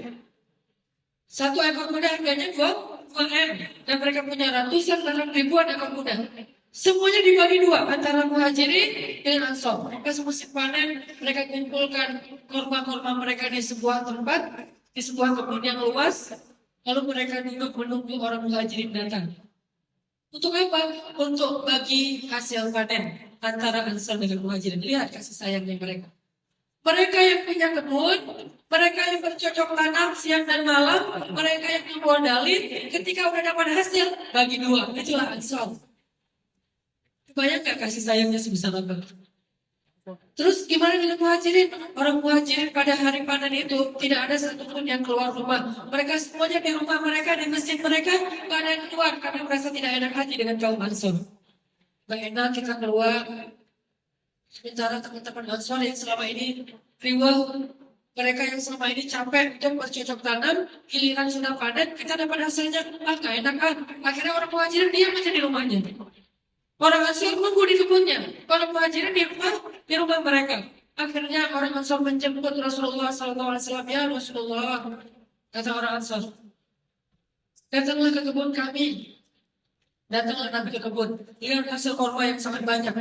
Satu ekor kuda harganya 2 M. Dan mereka punya ratusan bahkan ribuan ekor kuda. Semuanya dibagi 2 antara Muhajirin dan Ansor. Pas musim panen mereka kumpulkan korma-korma mereka di sebuah tempat, di sebuah kebun yang luas. Lalu mereka duduk menunggu orang Muhajirin datang. Untuk apa? Untuk bagi hasil panen antara Ansor dengan Muhajirin. Lihat kasih sayangnya mereka. Mereka yang punya kebun, mereka yang bercocok tanam siang dan malam, mereka yang modalin, ketika udah dapat hasil bagi 2. Itulah Ansor. Banyak gak kasih sayangnya sebesar apa? Terus gimana dengan Muhajirin? Orang Muhajirin pada hari panen itu tidak ada satupun yang keluar rumah. Mereka semuanya di rumah mereka, di masjid mereka, gak ada yang keluar karena merasa tidak enak hati dengan kaum Ansor. Gak enak kita keluar. Sementara teman-teman Ansor yang selama ini riwah, mereka yang selama ini capek untuk bercocok tanam, giliran sudah panen, kita dapat hasilnya, gak enak kan? Akhirnya orang Muhajirin diam aja di rumahnya. Orang Ansor nunggu di kebunnya. Orang Muhajirin di rumah mereka. Akhirnya orang Ansor menjemput Rasulullah SAW. Ya Rasulullah, kata orang Ansor, datanglah ke kebun kami. Datanglah Nabi ke kebun. Lihat hasil korma yang sangat banyak.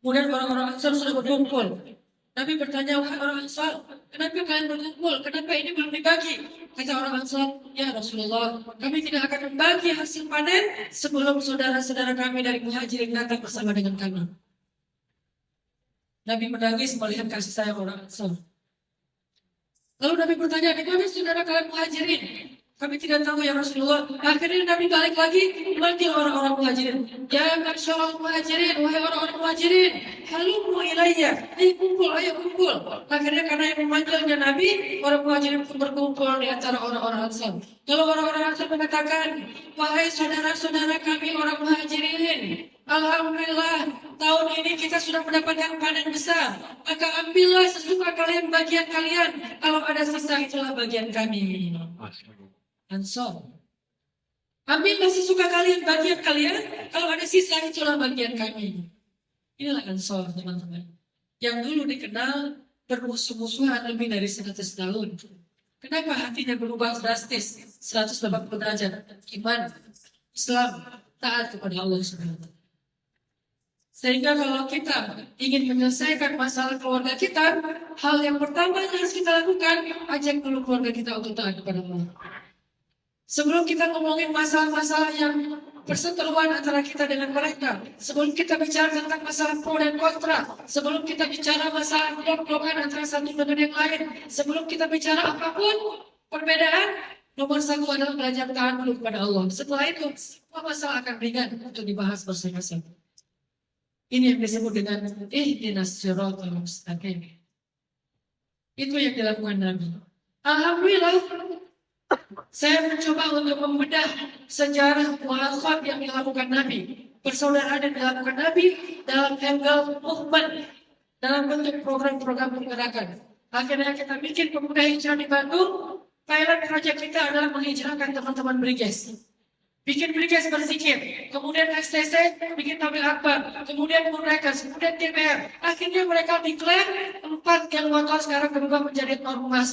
Kemudian orang-orang Ansor sudah berkumpul. Nabi bertanya, wahai orang Ansor, kenapa kalian berkumpul? Kenapa ini belum dibagi? Kata orang Ansor, ya Rasulullah, kami tidak akan membagi hasil panen sebelum saudara-saudara kami dari Muhajirin datang bersama dengan kami. Nabi menangis melihat kasih sayang orang Ansor. Lalu Nabi bertanya, di mana saudara kalian Muhajirin? Kami tidak tahu ya Rasulullah. Akhirnya Nabi balik lagi memanggil orang-orang Muhajirin. Ya masyaallah Muhajirin, wahai orang-orang Muhajirin, halumu ilayya. Ayo kumpul. Akhirnya karena yang memanggilnya Nabi, orang Muhajirin pun berkumpul di antara orang-orang Ansar. Kalau orang-orang Ansar mengatakan, wahai saudara-saudara kami orang Muhajirin, alhamdulillah tahun ini kita sudah mendapatkan panen besar. Maka ambillah sesuka kalian bagian kalian. Kalau ada sisa itulah bagian kami. Ansor. Ambillah sesuka kalian bagian kalian. Kalau ada sisa itulah bagian kami. Inilah Ansor teman-teman. Yang dulu dikenal bermusuh-musuhan lebih dari 100 tahun. Kenapa hatinya berubah drastis 180 derajat? Iman, Islam, taat kepada Allah SWT. Sehingga kalau kita ingin menyelesaikan masalah keluarga kita, hal yang pertama yang harus kita lakukan, ajak dulu keluarga kita untuk taat kepada Allah. Sebelum kita ngomongin masalah-masalah yang perseteruan antara kita dengan mereka, sebelum kita bicara tentang masalah pro dan kontra, sebelum kita bicara masalah blok-blokan antara satu dengan yang lain, sebelum kita bicara apapun perbedaan, nomor 1 adalah belajar taat dulu kepada Allah. Setelah itu, semua masalah akan ringan untuk dibahas bersama-sama. Ini yang disebut dengan ihdinas siratal mustaqim. Itu yang dilakukan Nabi. Alhamdulillah, saya mencoba untuk membedah sejarah mu'alafat yang dilakukan Nabi. Persaudaraan yang dilakukan Nabi dalam angle movement, dalam bentuk program-program pergerakan. Akhirnya kita bikin pemuda hijrah di Bandung. Pilot project kita adalah menghijrahkan teman-teman Briges. Bikin Briges berzikir, kemudian STC bikin tabel akbar, kemudian Murekas, kemudian DPR. Akhirnya mereka declare 4 yang motor sekarang berubah menjadi ormas,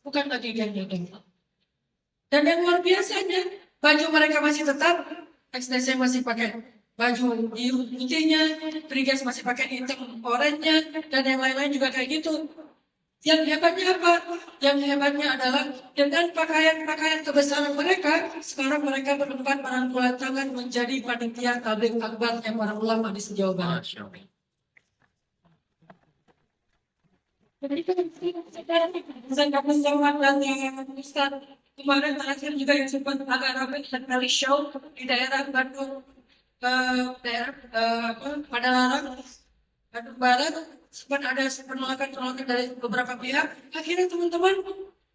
bukan lagi geng motor. Dan yang luar biasanya, baju mereka masih tetap, STC masih pakai baju biru putihnya, Brigas masih pakai hitam oranye, dan yang lain-lain juga kayak gitu. Yang hebatnya apa? Yang hebatnya adalah dengan pakaian-pakaian kebesaran mereka, sekarang mereka berempat merangkulan tangan menjadi panitia tabligh akbar yang para ulama di sejauh barat. Masya Allah. Jadi itu saya pesawat dan yang Ustaz kemarin terakhir juga yang sempat agak ramai dan kali show di daerah Bandung, daerah Padalarang, Bandung Barat, sempat ada penolakan dari beberapa pihak. Akhirnya teman-teman,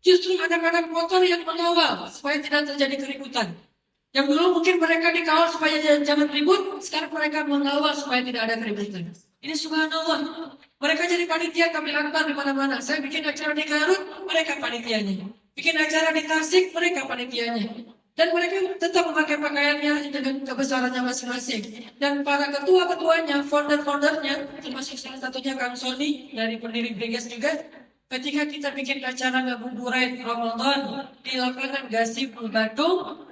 justru anak-anak motor yang mengawal supaya tidak terjadi keributan. Yang dulu mungkin mereka dikawal supaya jangan ribut, sekarang mereka mengawal supaya tidak ada keributan. Ini subhanallah. Mereka jadi panitia tabligh akbar di mana-mana. Saya bikin acara di Garut, mereka panitianya. Bikin acara di Tasik, mereka panitianya. Dan mereka tetap memakai pakaiannya dengan kebesarannya masing-masing. Dan para ketua-ketuanya, founder-foundernya, termasuk salah satunya Kang Sony dari pendiri Brigas juga, ketika kita bikin acara ngabuburit Ramadan di lapangan Gazebo Bandung,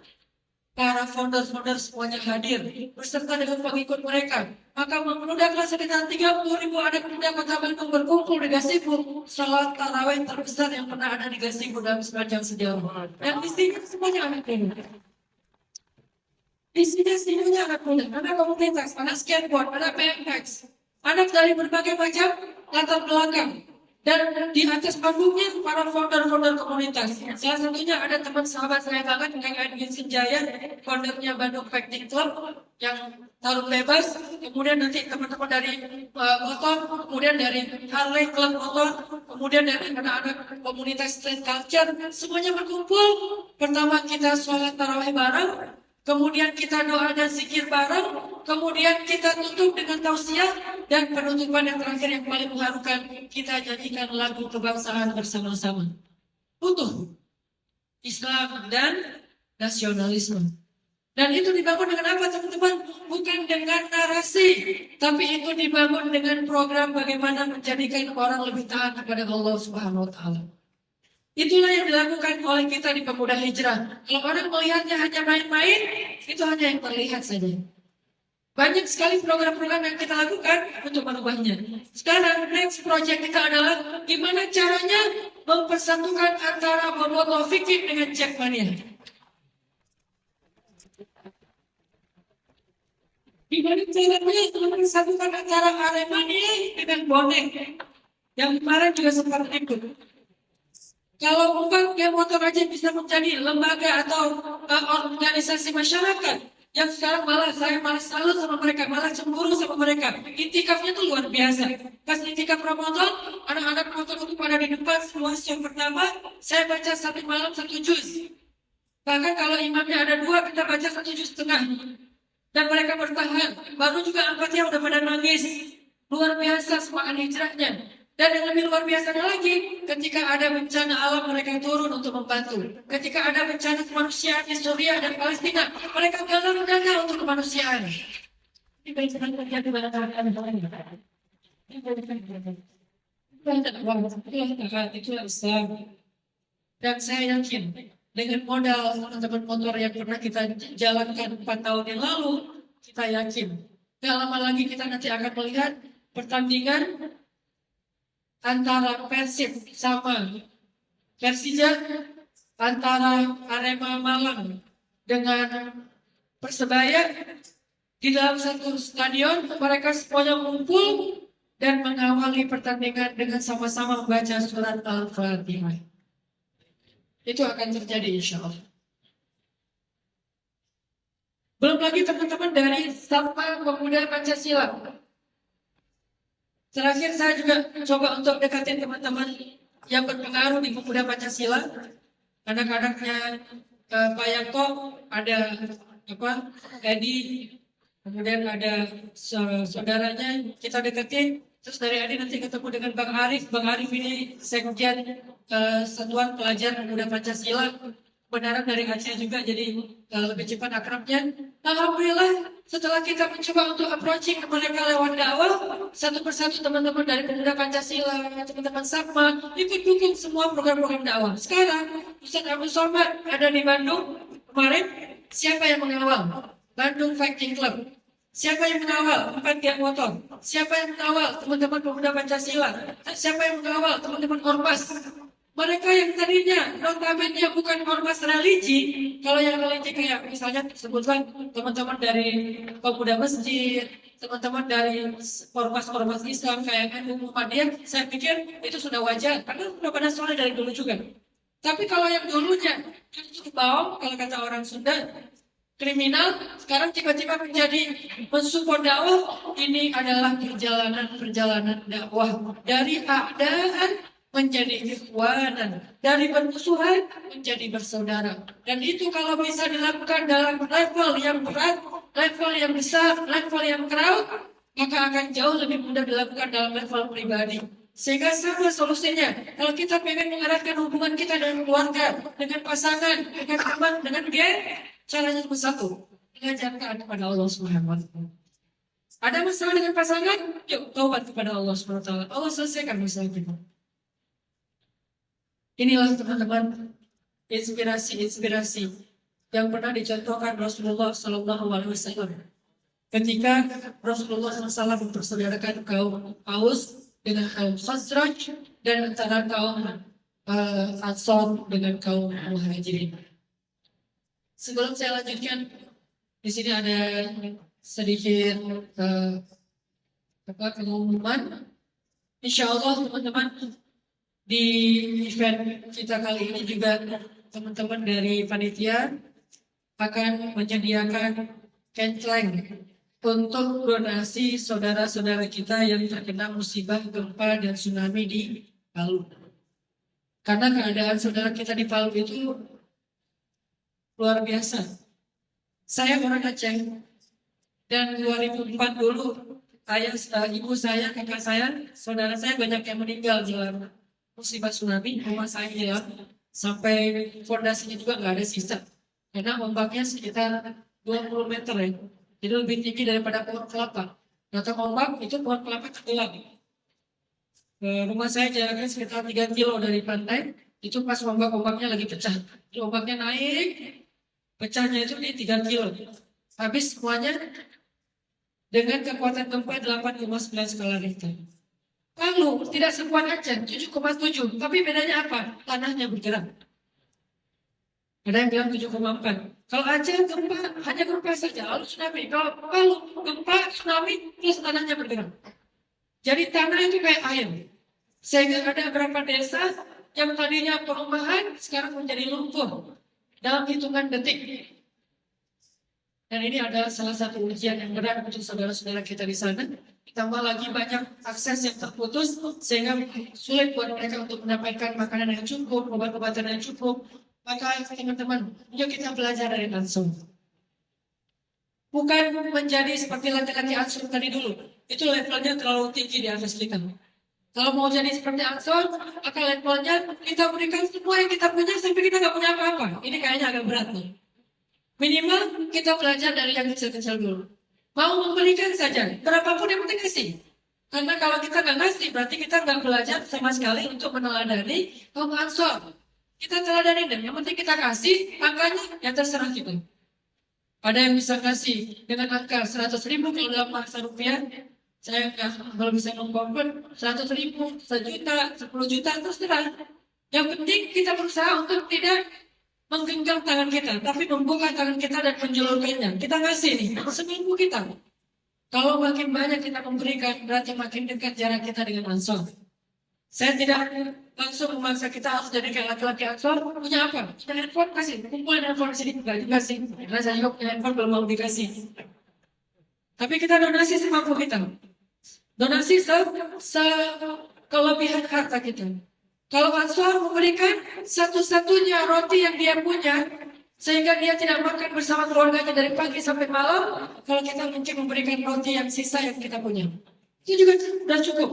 para founder-founder semuanya hadir beserta dengan pengikut mereka. Maka memperudahlah sekitar 30.000 anak muda kota Bandung berkumpul di Gazebo, salat tarawih terbesar yang pernah ada di Gazebo dalam sepanjang sejarah. Dan isinya semuanya anak muda. Isinya anak muda, anak komunitas, anak skateboard, anak BMX, anak dari berbagai macam latar belakang. Dan di atas panggungnya para founder-founder komunitas. Salah satunya ada teman sahabat saya banget, Kang Edwin Senjaya, foundernya Bandung Fighting Club yang tarung bebas. Kemudian nanti teman-teman dari motor, kemudian dari Harley Club motor, kemudian dari anak-anak komunitas street culture, semuanya berkumpul. Pertama kita sholat tarawih bareng, kemudian kita doa dan zikir bareng, kemudian kita tutup dengan tausiah, dan penutupan yang terakhir yang paling mengharukan, kita nyanyikan lagu kebangsaan bersama-sama. Utuh Islam dan nasionalisme. Dan itu dibangun dengan apa teman-teman? Bukan dengan narasi, tapi itu dibangun dengan program bagaimana menjadikan orang lebih taat kepada Allah Subhanahu wa Ta'ala. Itulah yang dilakukan oleh kita di Pemuda Hijrah. Kalau orang melihatnya hanya main-main, itu hanya yang terlihat saja. Banyak sekali program-program yang kita lakukan untuk merubahnya. Sekarang next project kita adalah gimana caranya mempersatukan antara Bobotoh Fikih dengan Jackmania. Gimana caranya mempersatukan antara Aremania dengan Bonek. Yang kemarin juga sempat ikut. Kalau umpamanya motor aja bisa menjadi lembaga atau organisasi masyarakat, yang sekarang saya malah salut sama mereka, malah cemburu sama mereka. Intikafnya tuh luar biasa. Pas intikaf Ramadan, anak-anak motor itu pada di depan semua yang pertama, saya baca satu malam 1 juz. Bahkan kalau imamnya ada 2, kita baca 1 juz setengah. Dan mereka bertahan. Baru juga angkatnya udah pada nangis. Luar biasa semangat hijrahnya. Dan yang lebih luar biasanya lagi, ketika ada bencana alam mereka turun untuk membantu. Ketika ada bencana kemanusiaan di Suriah dan Palestina, mereka galang dana untuk kemanusiaan. Itu Islam. Dan saya yakin dengan modal teman-teman motor yang pernah kita jalankan 4 tahun yang lalu, kita yakin. Gak lama lagi kita nanti akan melihat pertandingan antara Persib sama Persija, antara Arema Malang dengan Persebaya di dalam satu stadion. Mereka semuanya kumpul dan mengawali pertandingan dengan sama-sama membaca surat Al-Fatihah. Itu akan terjadi insya Allah. Belum lagi teman-teman dari Sapa Pemuda Pancasila. Terakhir saya juga coba untuk dekatin teman-teman yang berpengaruh di Pemuda Pancasila. Anak-anaknya Pak Yanto, ada Edi, kemudian ada saudaranya, kita deketin. Terus dari Edi nanti ketemu dengan Bang Arif. Bang Arif ini sekjen Satuan Pelajar Pemuda Pancasila. Benaran dari Aceh juga, jadi lebih cepat akrabnya. Alhamdulillah, setelah kita mencoba untuk approaching ke mereka lewat dakwah, satu persatu teman-teman dari Pemuda Pancasila, teman-teman Sapma, ikut dukung semua program-program dakwah. Sekarang, Ustaz Abdul Somad ada di Bandung. Kemarin, siapa yang mengawal? Bandung Fighting Club. Siapa yang mengawal 4 motor? Siapa yang mengawal teman-teman pemuda Pancasila? Siapa yang mengawal teman-teman Ormas? Mereka yang tadinya notabene bukan ormas religi, kalau yang religi kayak misalnya sebutkan teman-teman dari pemuda masjid, teman-teman dari ormas-ormas Islam kayak NU Muhammadiyah, saya pikir itu sudah wajar karena sudah pada soleh dari dulu juga. Tapi kalau yang dulunya bawang, kalau kata orang Sunda, kriminal, sekarang tiba-tiba menjadi mensupport dakwah, ini adalah perjalanan dakwah dari keadaan menjadi ikhwanan, dari bermusuhan menjadi bersaudara. Dan itu kalau bisa dilakukan dalam level yang berat, level yang besar, level yang crowd, maka akan jauh lebih mudah dilakukan dalam level pribadi. Sehingga sama solusinya. Kalau kita pengen mengeratkan hubungan kita dengan keluarga, dengan pasangan, dengan teman, dengan geng, caranya cuma satu. Mengajar taat kepada Allah Subhanahu wa Ta'ala. Ada masalah dengan pasangan? Yuk taubat kepada Allah Subhanahu wa Ta'ala. Allah selesaikan masalah kita. Inilah teman-teman inspirasi-inspirasi yang pernah dicontohkan Rasulullah Sallallahu Alaihi Wasallam. Ketika Rasulullah SAW mempersaudarakan kaum Aus dengan kaum Khazraj dan antara kaum Ansor dengan kaum Muhajirin. Sebelum saya lanjutkan, di sini ada sedikit pengumuman. Insya Allah teman-teman di event kita kali ini juga teman-teman dari panitia akan menyediakan kenceleng untuk donasi saudara-saudara kita yang terkena musibah gempa dan tsunami di Palu. Karena keadaan saudara kita di Palu itu luar biasa. Saya orang Aceh dan 2004 dulu ibu saya, kakak saya, saudara saya banyak yang meninggal dalam musibah tsunami. Rumah saya hilang sampai fondasinya juga nggak ada sisa karena ombaknya sekitar 20 meter ya, jadi lebih tinggi daripada pohon kelapa. Datang ombak itu pohon kelapa tenggelam. Rumah saya jaraknya sekitar 3 kilo dari pantai. Itu pas ombaknya lagi pecah, jadi ombaknya naik, pecahnya itu di 3 kilo, habis semuanya dengan kekuatan gempa 8,9 skala Richter. Palu tidak sekuat Aceh 7,7, tapi bedanya apa? Tanahnya bergerak. Ada yang bilang 7,4. Kalau Aceh gempa hanya gempa saja, lalu tsunami. Kalau Palu gempa, tsunami, terus tanahnya bergerak. Jadi tanah itu kayak air. Sehingga ada beberapa desa yang tadinya perumahan sekarang menjadi lumpuh dalam hitungan detik. Dan ini adalah salah satu ujian yang berat untuk saudara-saudara kita di sana. Ditambah lagi banyak akses yang terputus sehingga sulit buat mereka untuk mendapatkan makanan yang cukup, obat-obatan yang cukup. Maka teman-teman, yuk kita belajar dari Ansor. Bukan menjadi seperti laki-laki Ansor tadi dulu. Itu levelnya terlalu tinggi di atas kita. Kalau mau jadi seperti Ansor, maka levelnya kita berikan semua yang kita punya sampai kita nggak punya apa-apa. Ini kayaknya agak berat nih. Minimal kita belajar dari yang kecil-kecil dulu. Mau memberikan saja, berapapun yang penting kasih. Karena kalau kita nggak ngasih, berarti kita nggak belajar sama sekali untuk meneladani kaum Ansor. Kita teladani dan yang penting kita kasih, angkanya yang terserah kita. Ada yang bisa kasih dengan angka 100.000 kalau dalam bahasa rupiah. Saya kalau bisa mengkonvert 100.000, 1 juta, 10 juta, terserah. Yang penting kita berusaha untuk tidak menggenggam tangan kita, tapi membuka tangan kita dan menjulurkannya. Kita ngasih nih, seminggu kita. Kalau makin banyak kita memberikan, berarti makin dekat jarak kita dengan Ansor. Saya tidak langsung memaksa kita harus jadi kayak laki-laki Ansor. Punya apa? Punya handphone, kasih. Kumpulin handphone sini, nggak dikasih. Karena saya juga punya handphone, belum mau dikasih. Tapi kita donasi semampu kita. Donasi kelebihan harta kita. Kalau Ansor memberikan satu-satunya roti yang dia punya, sehingga dia tidak makan bersama keluarganya dari pagi sampai malam, kalau kita mungkin memberikan roti yang sisa yang kita punya. Itu juga sudah cukup.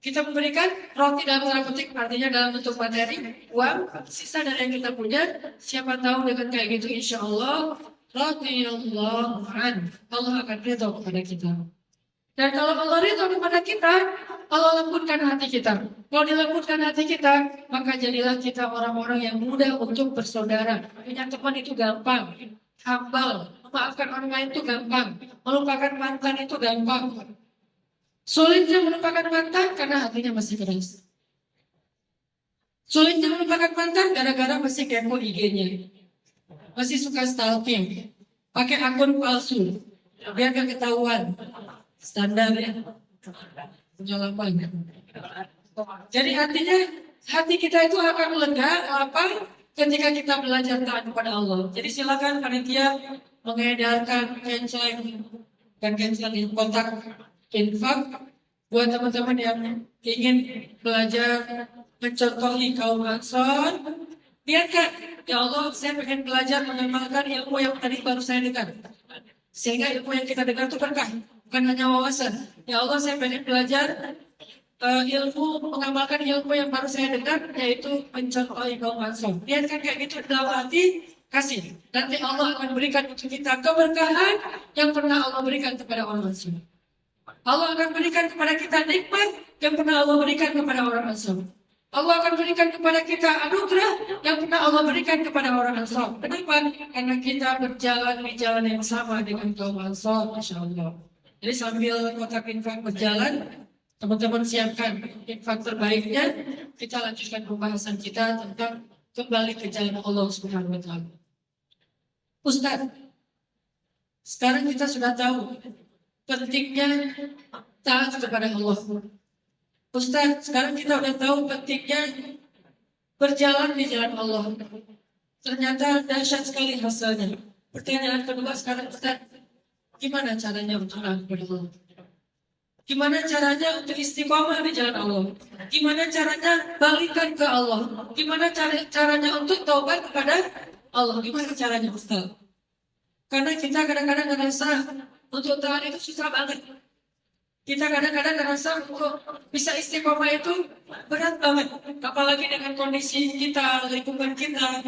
Kita memberikan roti dalam tanda petik, artinya dalam bentuk materi, uang, sisa dari yang kita punya. Siapa tahu dengan kayak gitu, insya Allah, radhiyallahu an, Allah akan ridho kepada kita. Dan kalau Allah ridho kepada kita, Allah lembutkan hati kita. Kalau dilembutkan hati kita, maka jadilah kita orang-orang yang mudah untuk bersaudara. Punya teman itu gampang, humble, memaafkan orang lain itu gampang. Melupakan mantan itu gampang. Sulitnya melupakan mantan karena hatinya masih keras. Sulitnya melupakan mantan gara-gara masih kepo IG-nya. Masih suka stalking. Pakai akun palsu. Biar gak ketahuan. Standar ya. Pengalaman. Jadi artinya hati kita itu akan lega apa ketika kita belajar taat kepada Allah. Jadi silakan panitia mengedarkan canceling kontak infak buat teman-teman yang ingin belajar mencontohi kaum Ansor. Biarkan, ya Allah, saya pengen belajar mengamalkan ilmu yang tadi baru saya dengar. Sehingga ilmu yang kita dengar itu berkah, bukan hanya wawasan. Ya Allah, saya pengen belajar ilmu, mengamalkan ilmu yang baru saya dengar, yaitu mencontohi kaum Ansor. Biarkan kayak gitu dalam hati, kasih. Nanti Allah akan berikan untuk kita keberkahan yang pernah Allah berikan kepada orang Ansor. Allah akan berikan kepada kita nikmat yang pernah Allah berikan kepada orang Ansor. Allah akan berikan kepada kita anugerah yang pernah Allah berikan kepada orang Ansor. Kenapa? Karena kita berjalan di jalan yang sama dengan kaum Ansor, Masya Allah. Jadi sambil kotak infak berjalan, teman-teman siapkan infak terbaiknya. Kita lanjutkan pembahasan kita tentang kembali ke jalan Allah Subhanahu Wa Taala. Ustaz, sekarang kita sudah tahu pentingnya taat kepada Allah. Ustaz, sekarang kita udah tahu pentingnya berjalan di jalan Allah. Ternyata dahsyat sekali hasilnya. Pertanyaan kedua sekarang, Ustaz, gimana caranya untuk taat kepada Allah? Gimana caranya untuk istiqomah di jalan Allah? Gimana caranya balikan ke Allah? Gimana caranya untuk taubat kepada Allah? Gimana caranya, Ustaz? Karena kita kadang-kadang ngerasa untuk taat itu susah banget. Kita kadang-kadang ngerasa untuk bisa istiqomah itu berat banget. Apalagi dengan kondisi kita, lingkungan kita.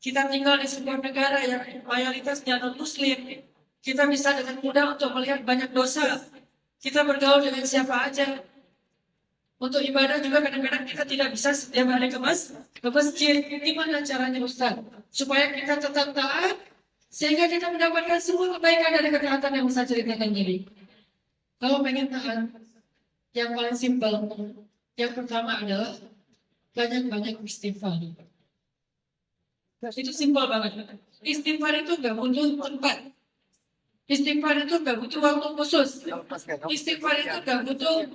Kita tinggal di sebuah negara yang mayoritasnya non-muslim. Kita bisa dengan mudah untuk melihat banyak dosa. Kita bergaul dengan siapa aja. Untuk ibadah juga kadang-kadang kita tidak bisa setiap hari ke masjid. Gimana caranya, Ustaz? Supaya kita tetap taat, sehingga kita mendapatkan semua kebaikan dari ketaatan yang Ustaz ceritakan tadi. Kalau pengen tahan, yang paling simpel, yang pertama adalah banyak-banyak istighfar. Itu simpel banget. Istighfar itu gak butuh tempat. Istighfar itu gak butuh waktu khusus. Istighfar itu gak butuh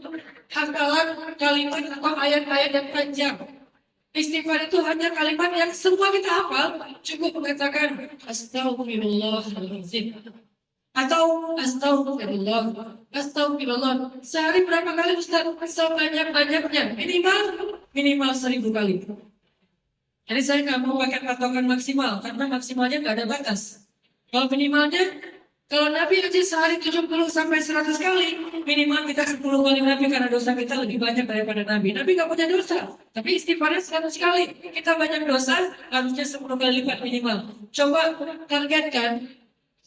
hafalan kalimat atau ayat-ayat yang panjang. Istighfar itu hanya kalimat yang semua kita hafal. Cukup mengatakan Astagfirullahaladzim. Atau astagfirullah. Astagfirullah. Sehari berapa kali Ustaz? Sebanyak-banyaknya. Minimal 1000 kali. Jadi saya nggak mau pakai patokan maksimal. Karena maksimalnya nggak ada batas. Kalau minimalnya, kalau Nabi aja sehari 70 sampai 100 kali. Minimal kita 10 kali Nabi karena dosa kita lebih banyak daripada Nabi. Nabi nggak punya dosa. Tapi istighfarnya 100 kali. Kita banyak dosa, harusnya 10 kali lipat minimal. Coba targetkan.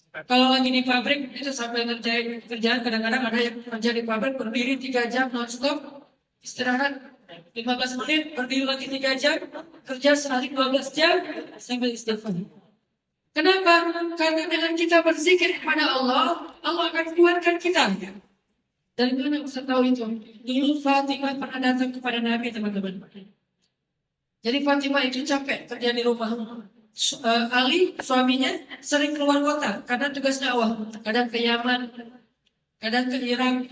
Kalau lagi di pabrik itu sampai ngerjain kerjaan, kadang-kadang ada yang kerja di pabrik berdiri 3 jam non-stop, istirahat 15 menit, berdiri lagi 3 jam, kerja sehari 12 jam sambil istighfar. Kenapa? Karena dengan kita berzikir kepada Allah, Allah akan kuatkan kita. Dari mana Ustaz tahu itu? Dulu Fatimah pernah datang kepada Nabi, teman-teman. Jadi Fatimah itu capek kerja di rumah. Ali suaminya sering keluar kota karena tugas dakwah, kadang ke Yaman, kadang ke Irak,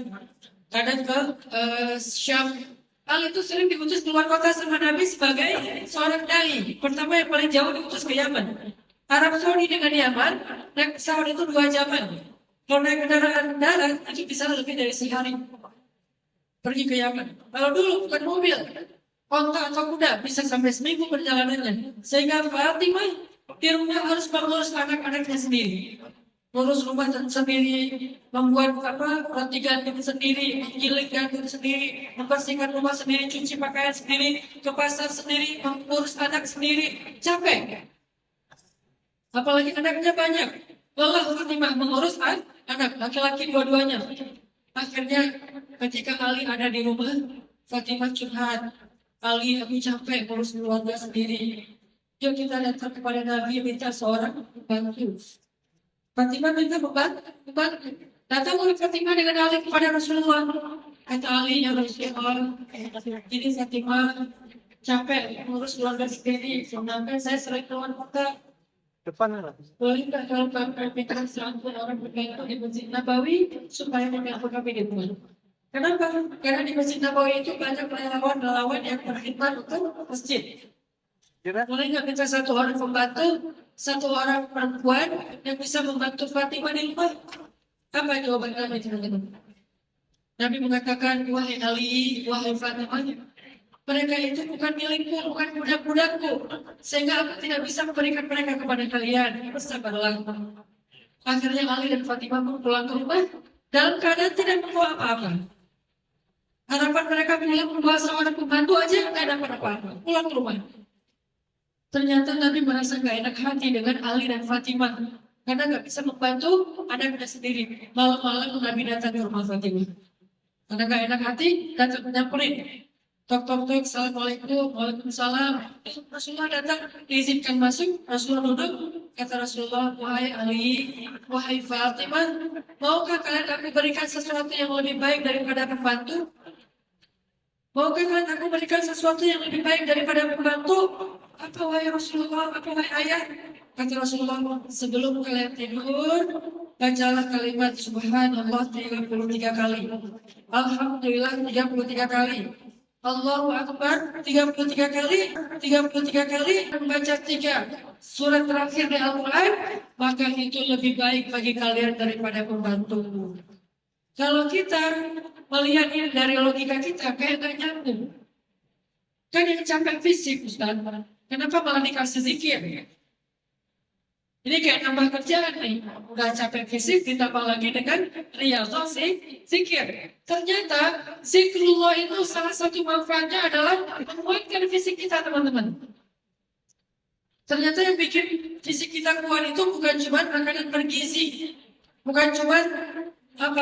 kadang ke Syam. Ali itu sering diutus keluar kota sama Nabi sebagai seorang dai. Pertama yang paling jauh diutus ke Yaman. Arab Saudi dengan Yaman, naik pesawat itu 2 jaman. Kalau naik kendaraan darat itu bisa lebih dari sehari pergi ke Yaman. Kalau dulu bukan mobil, onta atau kuda bisa sampai seminggu perjalanannya. Sehingga Fatimah di rumah harus mengurus anak-anaknya sendiri, ngurus rumah sendiri, membuat roti gandum sendiri, giling gandum sendiri, membersihkan rumah sendiri, cuci pakaian sendiri, ke pasar sendiri, mengurus anak sendiri, capek. Apalagi anaknya banyak. Lelah Fatimah mengurus anak laki-laki dua-duanya. Akhirnya ketika Ali ada di rumah, Fatimah curhat. Ali, aku capek ngurus keluarga sendiri. Yuk kita datang kepada Nabi minta seorang bantu. Fatimah minta membantu. Datang oleh Fatimah dengan Ali kepada Rasulullah. Kata Ali, ya Rasulullah, ini Fatimah capek ngurus keluarga sendiri. Sedangkan saya sering keluar kota. Boleh nggak kalau kami minta serangan orang bergantung di Masjid Nabawi supaya membantu kami di rumah? Kenapa? Karena di Masjid Nabawi itu banyak relawan-relawan yang berkhidmat untuk masjid. Boleh nggak minta satu orang pembantu, satu orang perempuan yang bisa membantu Fatimah di rumah? Apa jawaban Nabi? Nabi mengatakan, wahai Ali, wahai Fatimah, mereka itu bukan milikku, bukan budak-budakku, sehingga aku tidak bisa memberikan mereka kepada kalian. Bersabarlah. Akhirnya Ali dan Fatimah pun pulang ke rumah dalam keadaan tidak membawa apa-apa. Harapan mereka bilang membawa seorang pembantu aja nggak dapat apa-apa. Pulang ke rumah. Ternyata Nabi merasa gak enak hati dengan Ali dan Fatimah karena gak bisa membantu anaknya sendiri. Malam-malam Nabi datang ke rumah Fatimah. Karena gak enak hati, datang menyamperin. Tok-tok-tok, assalamualaikum, waalaikumsalam. Rasulullah datang, diizinkan masuk. Rasulullah duduk. Kata Rasulullah, wahai Ali, wahai Fatimah, maukah kalian aku berikan sesuatu yang lebih baik daripada pembantu? Maukah kalian aku berikan sesuatu yang lebih baik daripada pembantu? Apa wahai Rasulullah, apa wahai ayah? Kata Rasulullah, sebelum kalian tidur, bacalah kalimat Subhanallah 33 kali. Alhamdulillah 33 kali. Allahu Akbar 33 kali, 33 kali, membaca 3 surat terakhir di Al-Quran, maka itu lebih baik bagi kalian daripada pembantu. Kalau kita melihat ini dari logika kita, kayak gak nyambung. Kan yang capek fisik, Ustaz. Kenapa malah dikasih zikir? Ini kayak nambah kerjaan nih. Udah capek fisik, ditambah lagi dengan riyadhah zikir. Ternyata zikrullah itu salah satu manfaatnya adalah menguatkan fisik kita, teman-teman. Ternyata yang bikin fisik kita kuat itu bukan cuma makanan bergizi. Bukan cuma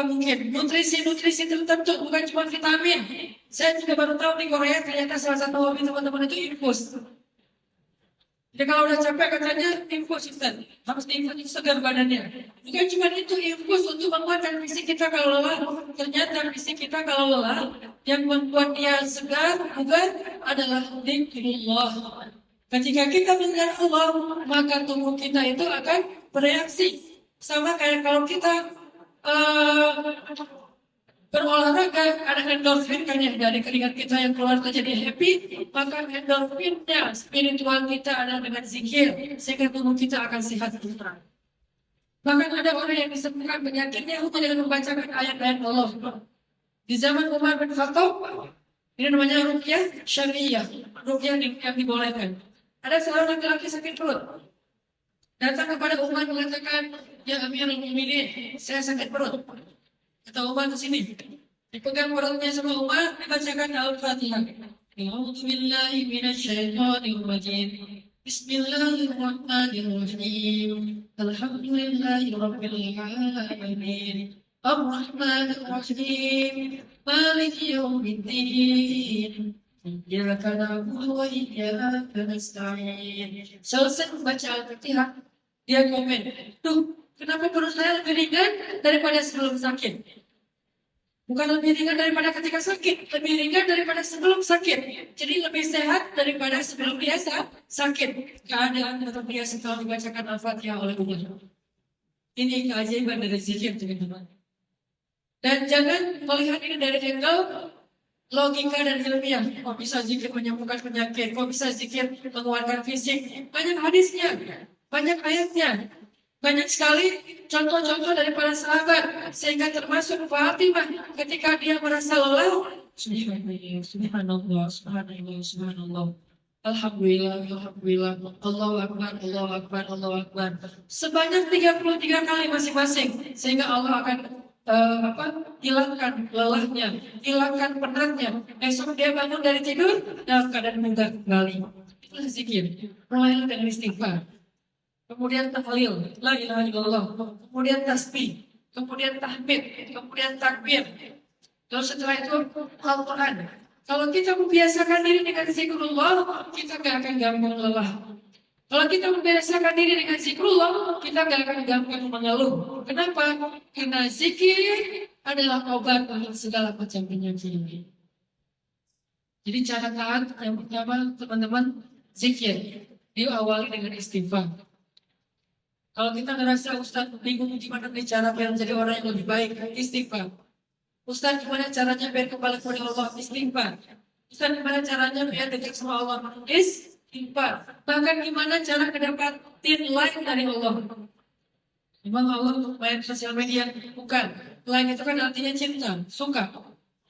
mungkin nutrisi tertentu, bukan cuma vitamin. Saya juga baru tahu di Korea ternyata salah satu hobi teman-teman itu infus. Jadi kalau udah capek katanya infus, Ustaz. Harus diinfus segar badannya. Bukan cuma itu, infus untuk menguatkan fisik kita kalau lelah. Ternyata fisik kita kalau lelah, yang membuat dia segar, bugar adalah zikrullah. Ketika kita mengingat Allah, maka tubuh kita itu akan bereaksi. Sama kayak kalau kita berolahraga, ada endorfin kan ya dari keringat kita yang keluar jadi happy, maka endorfinnya spiritual kita ada dengan zikir, sehingga tubuh kita akan sehat terang. Bahkan ada orang yang disembuhkan penyakitnya hanya dengan membacakan ayat-ayat Allah. Di zaman Umar bin Khattab, ini namanya ruqyah syariah, ruqyah yang dibolehkan. Ada seorang laki-laki sakit perut, datang kepada Umar mengatakan, ya Amirul Mukminin, saya sakit perut. Kata Umar ke sini, dipegang perutnya sama Umar, dibacakan Al-Fatihah. A'udzubillahi minasyaitonir rajim. Bismillahirrahmanirrahim. Alhamdulillahirabbil alamin. Ar-Rahmanir Rahim. Maliki yaumiddin. Iyyaka na'budu wa iyyaka nasta'in. Selesai membaca Al-Fatihah, dia komen, tuh, kenapa perut saya lebih ringan daripada sebelum sakit? Bukan lebih ringan daripada ketika sakit, lebih ringan daripada sebelum sakit. Jadi lebih sehat daripada sebelum biasa sakit. Keadaan tetap dia setelah dibacakan Al-Fatihah oleh Allah. Ini keajaiban dari zikir, teman-teman. Dan jangan melihat ini dari angle logika dan ilmiah. Kok bisa zikir menyembuhkan penyakit? Kok bisa zikir menguatkan fisik? Banyak hadisnya, banyak ayatnya. Banyak sekali contoh-contoh dari para sahabat, sehingga termasuk Fatimah ketika dia merasa lelah. Subhanallah, subhanallah, subhanallah. Alhamdulillah, alhamdulillah. Allahu Akbar, Allahu Akbar, Allahu Akbar. Sebanyak 33 kali masing-masing, sehingga Allah akan hilangkan lelahnya, hilangkan penatnya. Esok dia bangun dari tidur dalam keadaan mudah kembali. Itulah zikir. Mulailah dengan istighfar. Kemudian tahlil, la ilaha illallah, kemudian tasbih, kemudian tahmid, kemudian takbir. Terus setelah itu Al-Quran. Kalau kita membiasakan diri dengan zikrullah, kita gak akan gampang lelah. Kalau kita membiasakan diri dengan zikrullah, kita gak akan gampang mengeluh. Kenapa? Karena zikir adalah obat untuk segala macam penyakit. Jadi cara taat yang pertama, teman-teman, zikir. Diawali dengan istighfar. Kalau kita ngerasa Ustaz bingung gimana nih cara biar jadi orang yang lebih baik, istighfar. Ustaz gimana caranya biar kembali kepada Allah, istighfar. Ustaz gimana caranya biar dekat sama Allah, istighfar. Bahkan gimana cara kedapatin like dari Allah. Memang Allah main sosial media, bukan. Like itu kan artinya cinta, suka.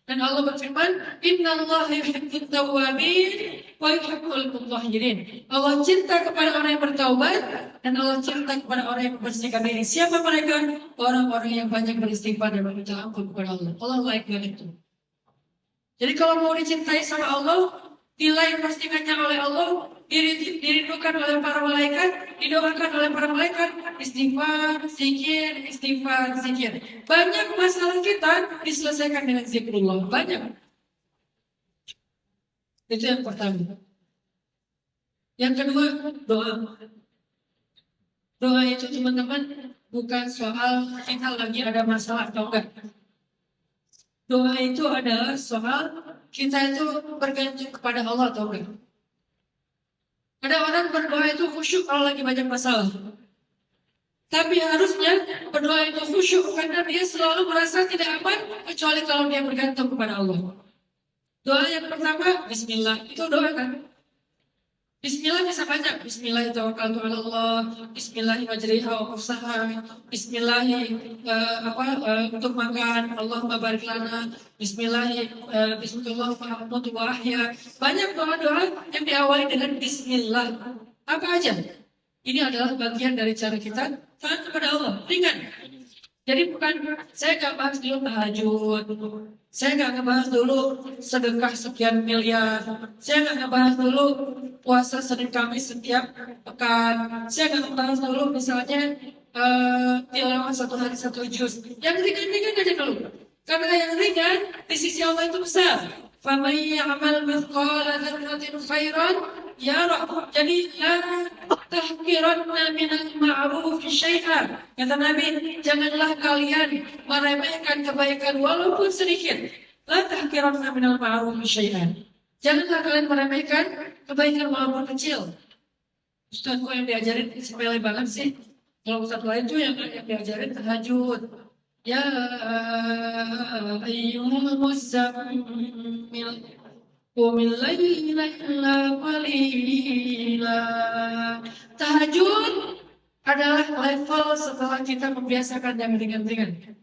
Dan Allah berfirman, Innallaha yuhibbut tawwabin wa yuhibbul mutahhirin. Allah cinta kepada orang yang bertaubat dan Allah cinta kepada orang yang membersihkan diri. Siapa mereka? Orang-orang yang banyak beristighfar dan meminta ampun kepada Allah. Allah like dengan itu. Jadi kalau mau dicintai sama Allah, nilai postingannya oleh Allah, dirindukan oleh para malaikat, didoakan oleh para malaikat, istighfar, zikir, istighfar, zikir. Banyak masalah kita diselesaikan dengan zikrullah. Banyak. Itu yang pertama. Yang kedua, doa. Doa itu teman-teman bukan soal kita lagi ada masalah atau enggak. Doa itu adalah soal kita itu bergantung kepada Allah atau enggak. Ada orang berdoa itu khusyuk kalau lagi banyak masalah. Tapi harusnya berdoa itu khusyuk karena dia selalu merasa tidak aman kecuali kalau dia bergantung kepada Allah. Doa yang pertama, Bismillah. Itu doa kan? Bismillah bisa banyak. Bismillahirrahmanirrahim. Allah. Bismillahirrahmanirrahim. Bismillah untuk makan. Allahumma barik lana. Bismillahirrahmanirrahim. Banyak doa-doa yang diawali dengan Bismillah. Apa aja? Ini adalah bagian dari cara kita taat kepada Allah. Ringan. Jadi bukan saya nggak bahas dulu tahajud, saya nggak ngebahas dulu sedekah sekian miliar, saya nggak ngebahas dulu puasa Senin Kamis setiap pekan, saya nggak ngebahas dulu misalnya tilawah satu hari satu juz. Yang ringan-ringan aja dulu, karena yang ringan di sisi Allah itu besar. Faman ya'mal mithqala dzarratin khairan yarah. Jadi la tahqiranna minal ma'ruf syai'an. Kata Nabi, janganlah kalian meremehkan kebaikan walaupun sedikit. La tahqiranna minal ma'ruf syai'an. Janganlah kalian meremehkan kebaikan walaupun kecil. Ustaz kok yang diajarin sepele banget sih. Kalau ustaz lain tuh yang diajarin tahajud. Ya ayyuhal muzammil qumil laila illa qalila. Tahajud adalah level setelah kita membiasakan yang ringan-ringan.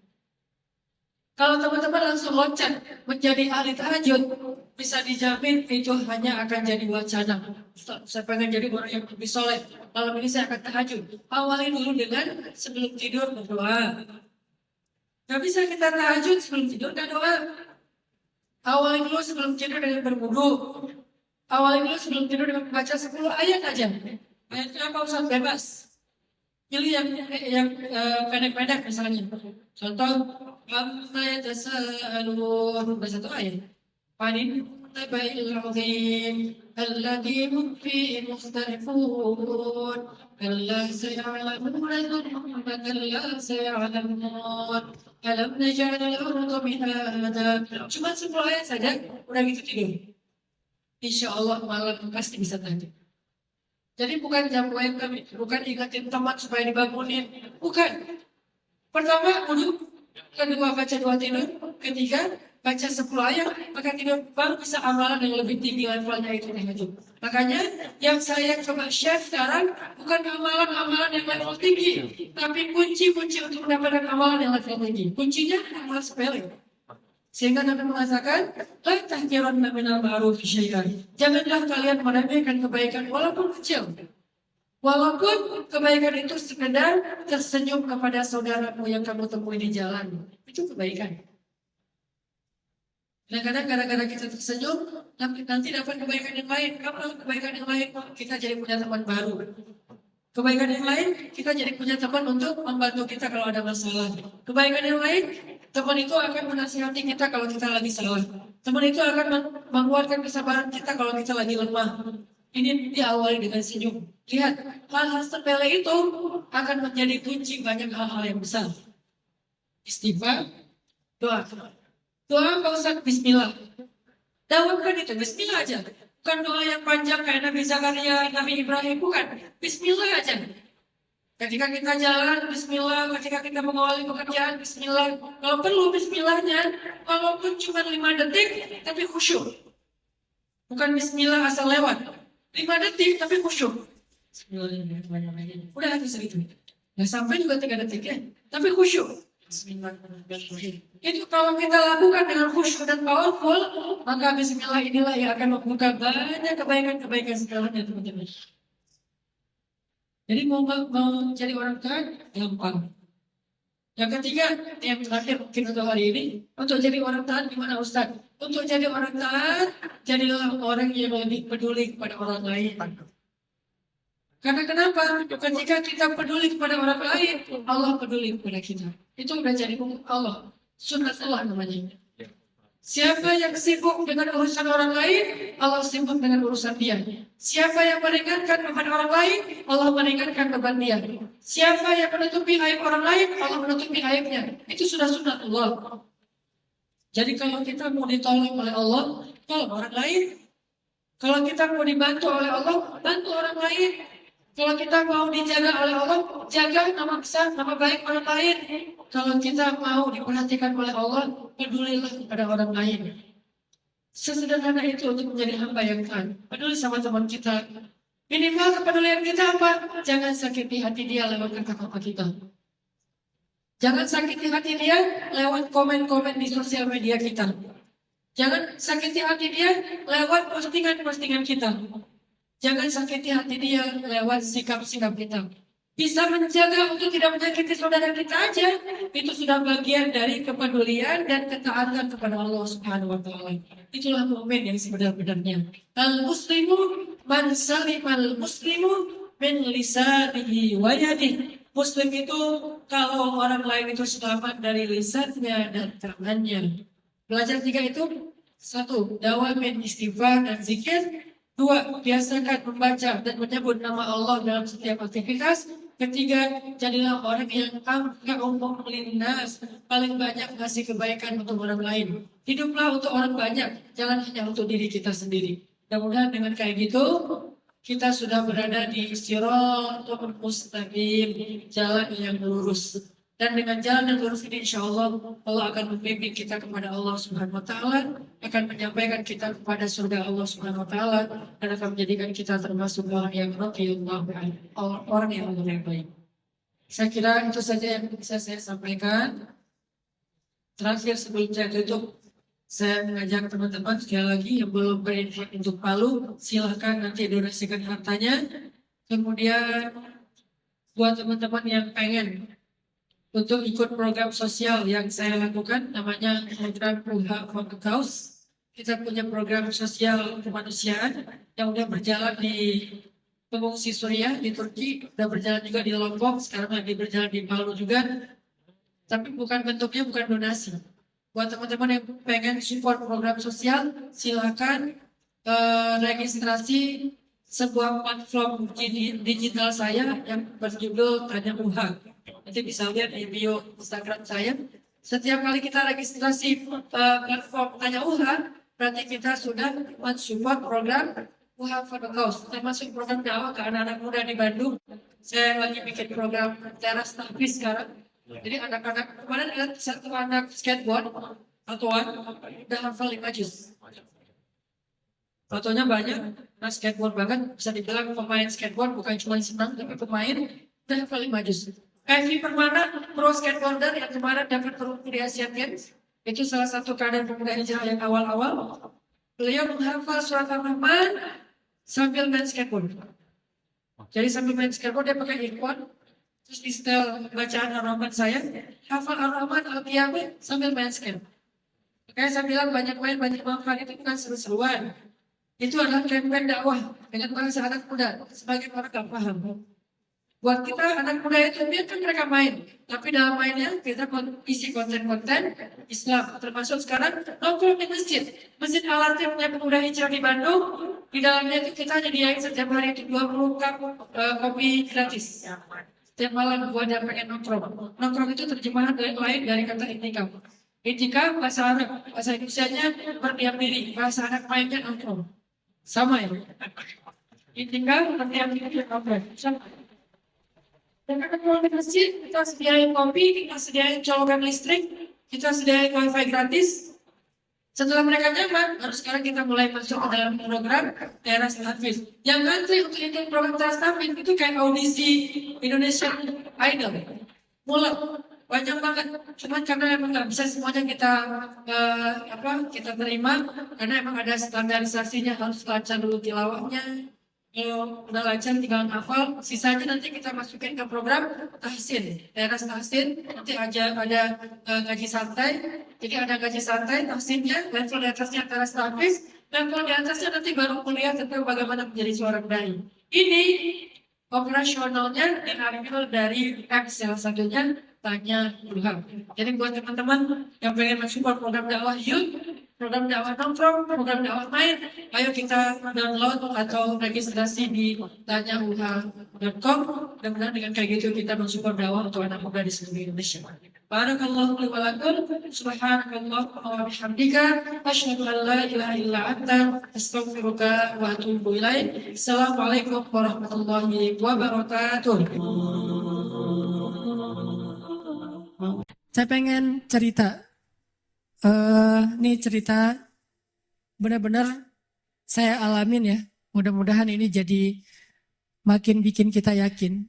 Kalau teman-teman langsung loncat menjadi ahli tahajud, bisa dijamin itu hanya akan jadi wacana. Ustaz, saya pengen jadi orang yang lebih soleh. Malam ini saya akan tahajud. Awali dulu dengan sebelum tidur berdoa. Gak bisa kita tahajud sebelum tidur dan doa. Awali dulu sebelum tidur dengan berwudu. Awali dulu sebelum tidur dengan membaca 10 ayat aja. Ayatnya apa Ustaz? Bebas. Pilih yang pendek-pendek misalnya. Contoh, amma yatasaalun, baca satu ayat. Panin tabail azim alladhi hum fihi mukhtalifun kalla saya'lamuna thumma kalla saya'lamun alam naj'al al-ardha mihada. Cuma 10 ayat saja udah gitu tidur. Insya Allah malam pasti bisa tahajud. Jadi bukan jam lain kami, bukan ingatin teman supaya dibangunin, bukan. Pertama duduk, kedua baca doa tidur, ketiga baca 10 ayat, maka tidur baru bisa amalan yang lebih tinggi levelnya itu tahajud. Makanya yang saya coba share sekarang bukan amalan-amalan yang level tinggi, tapi kunci-kunci untuk mendapatkan amalan yang level tinggi. Kuncinya amal sepele. Sehingga Nabi mengatakan, la tahqiranna minal ma'ruf syai'an. Janganlah kalian meremehkan kebaikan walaupun kecil. Walaupun kebaikan itu sekedar tersenyum kepada saudaramu yang kamu temui di jalan. Itu kebaikan. Kadang-kadang gara-gara kita tersenyum, nanti dapat kebaikan yang lain. Kamu kebaikan yang lain, kita jadi punya teman baru. Kebaikan yang lain, kita jadi punya teman untuk membantu kita kalau ada masalah. Kebaikan yang lain, teman itu akan menasihati kita kalau kita lagi salah. Teman itu akan menguatkan kesabaran kita kalau kita lagi lemah. Ini diawali dengan senyum. Lihat, hal-hal sepele itu akan menjadi kunci banyak hal-hal yang besar. Istighfar, doa. Doa Pak Ustaz, bismillah. Dawamkan itu, bismillah aja. Bukan doa yang panjang kayak Nabi Zakaria, Nabi Ibrahim, bukan. Bismillah aja. Ketika kita jalan, bismillah. Ketika kita mengawali pekerjaan, bismillah. Kalau perlu bismillahnya, walaupun cuma 5 detik, tapi khusyuk. Bukan bismillah asal lewat. 5 detik, tapi khusyuk. Bismillahirrahmanirrahim. Udah habis segitu. Nggak sampai juga 3 detik ya. Tapi khusyuk. Bismillahirrahmanirrahim. Itu kalau kita lakukan dengan khusyuk dan powerful, maka bismillah inilah yang akan membuka banyak kebaikan-kebaikan segalanya, teman-teman. Jadi mau jadi orang taat, gampang. Yang ketiga, yang terakhir mungkin untuk hari ini, untuk jadi orang taat gimana Ustaz? Untuk jadi orang taat, jadilah orang yang lebih peduli kepada orang lain. Karena kenapa? Ketika kita peduli kepada orang lain, Allah peduli kepada kita. Itu udah jadi hukum Allah. Sunnah Allah namanya. Siapa yang sibuk dengan urusan orang lain, Allah sibuk dengan urusan dia. Siapa yang meringankan beban orang lain, Allah meringankan beban dia. Siapa yang menutupi aib orang lain, Allah menutupi aibnya. Itu sudah sunnah Allah. Jadi kalau kita mau ditolong oleh Allah, tolong orang lain. Kalau kita mau dibantu oleh Allah, bantu orang lain. Kalau kita mau dijaga oleh Allah, jaga nama besar, nama baik orang lain. Kalau kita mau diperhatikan oleh Allah, pedulilah kepada orang lain. Sesederhana itu untuk menjadi hamba yang taat. Peduli sama teman kita. Minimal kepedulian kita apa? Jangan sakiti hati dia lewat kata-kata kita. Jangan sakiti hati dia lewat komen-komen di sosial media kita. Jangan sakiti hati dia lewat postingan-postingan kita. Jangan sakiti hati dia lewat sikap-sikap kita. Bisa menjaga untuk tidak menyakiti saudara kita aja, itu sudah bagian dari kepedulian dan ketaatan kepada Allah Subhanahu wa taala. Itulah mukmin yang sebenar-benarnya. Al-muslimu man salimal muslimu min lisanihi wa yadihi. Muslim itu kalau orang lain itu selamat dari lisannya dan tangannya. Belajar 3 itu: 1. Dawamin istighfar dan zikir. 2. Biasakan membaca dan menyebut nama Allah dalam setiap aktivitas. 3. Jadilah orang yang umum melintas, paling banyak kasih kebaikan untuk orang lain. Hiduplah untuk orang banyak, jangan hanya untuk diri kita sendiri. Mudah-mudahan dengan kayak gitu, kita sudah berada di siratal mustaqim, jalan yang lurus. Dan dengan jalan yang lurus ini insya Allah akan membimbing kita kepada Allah Subhanahu wa taala, akan menyampaikan kita kepada surga Allah Subhanahu wa taala, dan akan menjadikan kita termasuk orang yang radhiyallahu anhu, orang yang baik. Saya kira itu saja yang bisa saya sampaikan. Terakhir sebelum saya tutup, saya mengajak teman-teman sekali lagi yang belum berinfak untuk Palu, silahkan nanti donasikan hartanya. Kemudian buat teman-teman yang pengen untuk ikut program sosial yang saya lakukan, namanya program Uha for the Cause. Kita punya program sosial kemanusiaan yang sudah berjalan di pengungsi Suriah di Turki, sudah berjalan juga di Lombok, sekarang lagi berjalan di Palu juga. Tapi bentuknya bukan donasi. Buat teman-teman yang pengen support program sosial, silakan registrasi sebuah platform digital saya yang berjudul Tanya Uha. Nanti bisa lihat di bio Instagram saya. Setiap kali kita registrasi platform Tanya Uha, berarti kita sudah mensupport program Uha for the Cause, termasuk program dakwah ke anak-anak muda di Bandung. Saya lagi bikin program teras tahfiz sekarang. Jadi anak-anak, kemarin ada satu anak skateboard, satuan, udah hafal 5 juz. Fotonya banyak, nah skateboard banget, bisa dibilang pemain skateboard bukan cuma senang, tapi pemain udah hafal 5 juz. Kevin Permana, pro skateboarder yang kemarin dapat perunggu di Asian Games, itu salah satu kader pemuda hijrah yang awal-awal. Beliau menghafal surat Ar-Rahman sambil main skateboard. Jadi sambil main skateboard dia pakai earphone, terus di setel bacaan Ar-Rahman saya, hafal Ar-Rahman Al-Qiyamah sambil main skate. Makanya saya bilang banyak main, banyak manfaat itu bukan seru-seruan. Itu adalah campaign dakwah dengan bahasa anak muda, sebagian orang gak paham. Buat kita anak muda itu biarkan mereka main, tapi dalam mainnya kita isi konten-konten Islam. Termasuk sekarang nongkrong di masjid, Masjid Al-Atif yang pemuda hijrah di Bandung. Di dalamnya itu kita nyediain setiap hari itu 20 cup kopi gratis. Setiap malam buat yang pengen nongkrong. Nongkrong itu terjemahan lain dari kata itikaf. Itikaf bahasa Arab, bahasa Indonesianya berdiam diri, bahasa anak mainnya nongkrong. Sama ya. Itikaf berdiam diri nongkrong. Sama. Dan kalau di masjid, kita sediain kopi, kita sediain colokan listrik, kita sediain wifi gratis. Setelah mereka nyaman, baru sekarang kita mulai masuk ke dalam program teras tahfiz. Yang ngantri untuk ikut program teras tahfiz itu kayak audisi Indonesian Idol. Mulai banyak banget. Cuman karena emang nggak bisa semuanya kita terima, karena emang ada standarisasinya, harus lancar dulu tilawahnya. Kalau udah lancar tinggal hafal, sisanya nanti kita masukin ke program tahsin, teras tahsin. Nanti ada gaji santai, jadi ada gaji santai tahsinnya, level di atasnya teras tahfiz, level di atasnya nanti baru kuliah tentang bagaimana menjadi seorang dai. Ini operasionalnya diambil dari X, salah satunya Tanya Ilham. Jadi buat teman-teman yang pengen mensupport program dakwah youth, program dakwah nongkrong, program dakwah main, ayo kita download atau registrasi di tanyaulham.com. Mudah-mudahan dengan kayak gitu kita mensupport dakwah untuk anak muda di seluruh Indonesia. Barakallahu li wa lakum, subhanakallah wa bihamdika, asyhadu an la ilaha illa anta, astaghfiruka wa atubu ilaik. Assalamualaikum warahmatullahi wabarakatuh. Saya pengen cerita. Ini cerita benar-benar saya alamin ya. Mudah-mudahan ini jadi makin bikin kita yakin.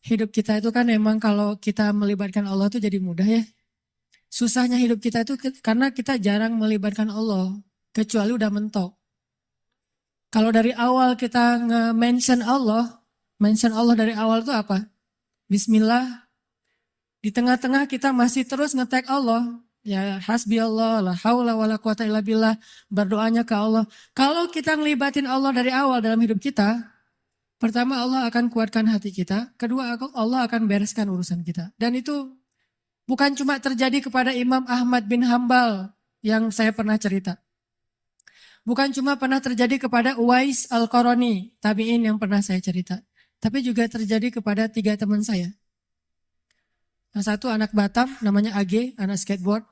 Hidup kita itu kan emang kalau kita melibatkan Allah itu jadi mudah ya. Susahnya hidup kita itu karena kita jarang melibatkan Allah. Kecuali udah mentok. Kalau dari awal kita nge-mention Allah dari awal itu apa? Bismillah. Di tengah-tengah kita masih terus nge-tag Allah. Ya hasbi Allah, la haula wa la quwata illa billah. Berdoanya ke Allah. Kalau kita ngelibatin Allah dari awal dalam hidup kita, pertama Allah akan kuatkan hati kita. Kedua Allah akan bereskan urusan kita. Dan itu bukan cuma terjadi kepada Imam Ahmad bin Hambal yang saya pernah cerita. Bukan cuma pernah terjadi kepada Uwais Al-Qarani, tabi'in yang pernah saya cerita. Tapi juga terjadi kepada 3 teman saya. Yang satu anak Batam namanya Age, anak skateboard.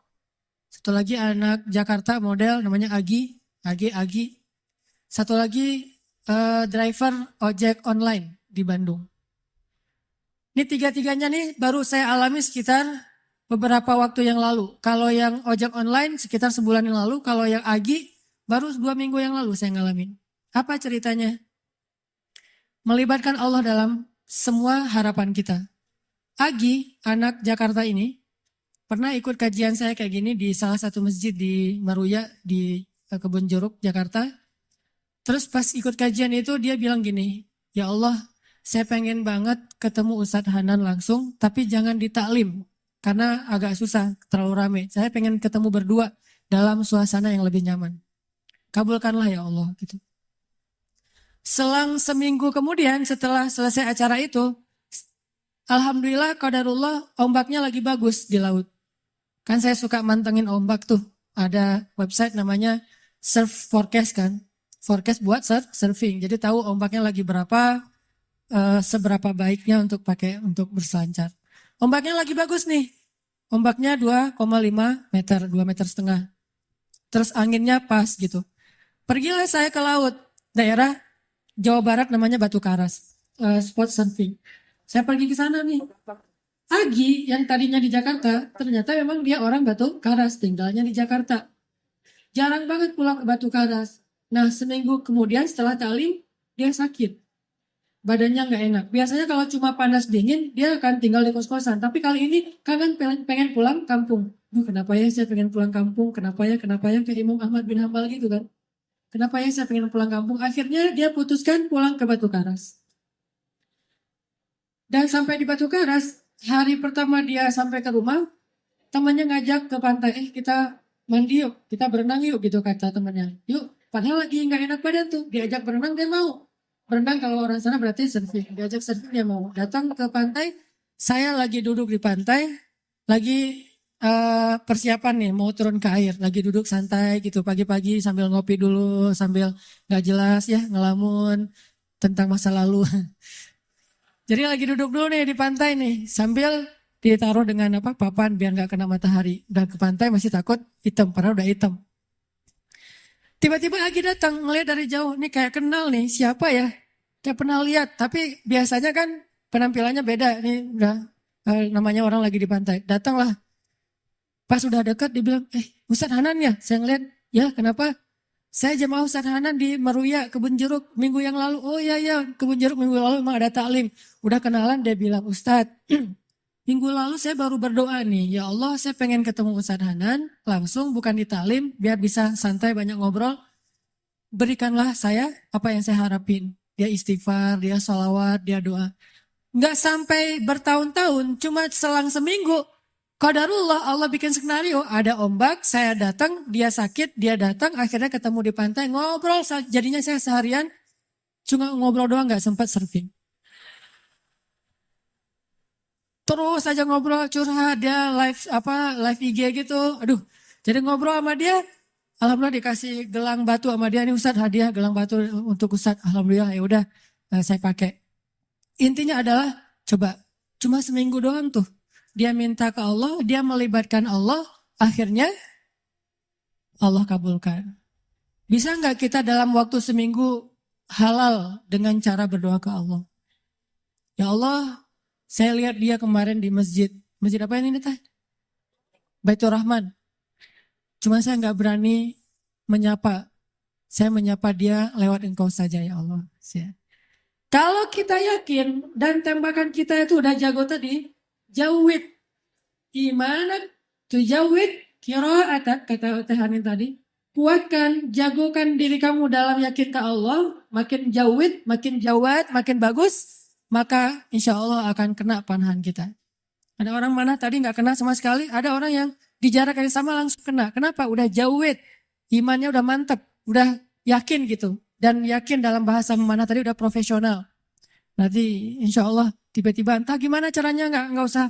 Satu lagi anak Jakarta model namanya Agi. Satu lagi driver ojek online di Bandung. Ini 3-tiganya nih baru saya alami sekitar beberapa waktu yang lalu. Kalau yang ojek online sekitar sebulan yang lalu. Kalau yang Agi baru 2 minggu yang lalu saya ngalamin. Apa ceritanya? Melibatkan Allah dalam semua harapan kita. Agi, anak Jakarta ini, pernah ikut kajian saya kayak gini di salah satu masjid di Maruya, di Kebun Jeruk, Jakarta. Terus pas ikut kajian itu dia bilang gini, ya Allah, saya pengen banget ketemu Ustadz Hanan langsung, tapi jangan di taklim, karena agak susah, terlalu rame. Saya pengen ketemu berdua dalam suasana yang lebih nyaman. Kabulkanlah ya Allah, gitu. Selang seminggu kemudian setelah selesai acara itu, alhamdulillah, qadarullah, ombaknya lagi bagus di laut. Kan saya suka mantengin ombak tuh. Ada website namanya Surf Forecast kan. Forecast buat surfing. Jadi tahu ombaknya lagi berapa, seberapa baiknya untuk berselancar. Ombaknya lagi bagus nih. Ombaknya 2,5 meter, 2,5 meter. Terus anginnya pas gitu. Pergilah saya ke laut. Daerah Jawa Barat namanya Batu Karas. Spot surfing. Saya pergi ke sana nih. Agi yang tadinya di Jakarta, ternyata memang dia orang Batu Karas, tinggalnya di Jakarta. Jarang banget pulang ke Batu Karas. Nah, seminggu kemudian setelah taklim, dia sakit. Badannya nggak enak. Biasanya kalau cuma panas dingin, dia akan tinggal di kos-kosan. Tapi kali ini kangen pengen pulang kampung. Kenapa ya saya pengen pulang kampung? Kenapa ya? Kayak Imam Ahmad bin Hambal gitu kan. Kenapa ya saya pengen pulang kampung? Akhirnya dia putuskan pulang ke Batu Karas. Dan sampai di Batu Karas, hari pertama dia sampai ke rumah, temannya ngajak ke pantai, kita mandi yuk, kita berenang yuk gitu kata temannya. Yuk, padahal lagi nggak enak badan tuh, diajak berenang dia mau. berenang kalau orang sana berarti surfing. Diajak surfing dia mau. Datang ke pantai, saya lagi duduk di pantai, lagi persiapan nih mau turun ke air. Lagi duduk santai gitu pagi-pagi sambil ngopi dulu, sambil gak jelas ya ngelamun tentang masa lalu. Jadi lagi duduk dulu nih di pantai nih, sambil ditaruh dengan apa papan biar nggak kena matahari. Udah ke pantai masih takut hitam, padahal udah hitam. Tiba-tiba lagi datang ngeliat dari jauh, nih kayak kenal nih siapa ya? Kayak pernah lihat, tapi biasanya kan penampilannya beda. Nih udah namanya orang lagi di pantai. Datanglah, pas udah dekat dibilang, Ustadz Hanan ya? Saya ngeliat, ya kenapa? Saya jemaah Ustadz Hanan di Meruya, Kebun Jeruk minggu yang lalu. Oh iya, Kebun Jeruk minggu lalu memang ada taklim. Udah kenalan dia bilang, Ustadz, minggu lalu saya baru berdoa nih. Ya Allah, saya pengen ketemu Ustadz Hanan, langsung bukan di taklim, biar bisa santai banyak ngobrol. Berikanlah saya apa yang saya harapin. Dia istighfar, dia sholawat, dia doa. Nggak sampai bertahun-tahun, cuma selang seminggu. Qadarullah Allah bikin skenario, ada ombak, saya datang, dia sakit, dia datang, akhirnya ketemu di pantai, ngobrol, jadinya saya seharian cuma ngobrol doang gak sempat surfing. Terus aja ngobrol curhat, dia live IG gitu, aduh, jadi ngobrol sama dia, alhamdulillah dikasih gelang batu sama dia, ini Ustadz hadiah gelang batu untuk Ustadz, alhamdulillah ya udah saya pakai. Intinya adalah coba, cuma seminggu doang tuh. Dia minta ke Allah, dia melibatkan Allah, akhirnya Allah kabulkan. Bisa nggak kita dalam waktu seminggu halal dengan cara berdoa ke Allah? Ya Allah, saya lihat dia kemarin di masjid. Masjid apa ini teh? Baitur Rahman. Cuma saya nggak berani menyapa. Saya menyapa dia lewat engkau saja ya Allah. Kalau kita yakin dan tembakan kita itu udah jago tadi, jawid imanak tujawid qira'atak kata Hanin tadi, kuatkan, jagokan diri kamu dalam yakin ke Allah, makin jawid, makin jawad, makin bagus, maka insya Allah akan kena panahan kita. Ada orang mana tadi nggak kena sama sekali, ada orang yang di jarak yang sama langsung kena. Kenapa? Udah jawid, imannya udah mantap, udah yakin gitu, dan yakin dalam bahasa mana tadi udah profesional. Nanti insya Allah tiba-tiba entah gimana caranya nggak usah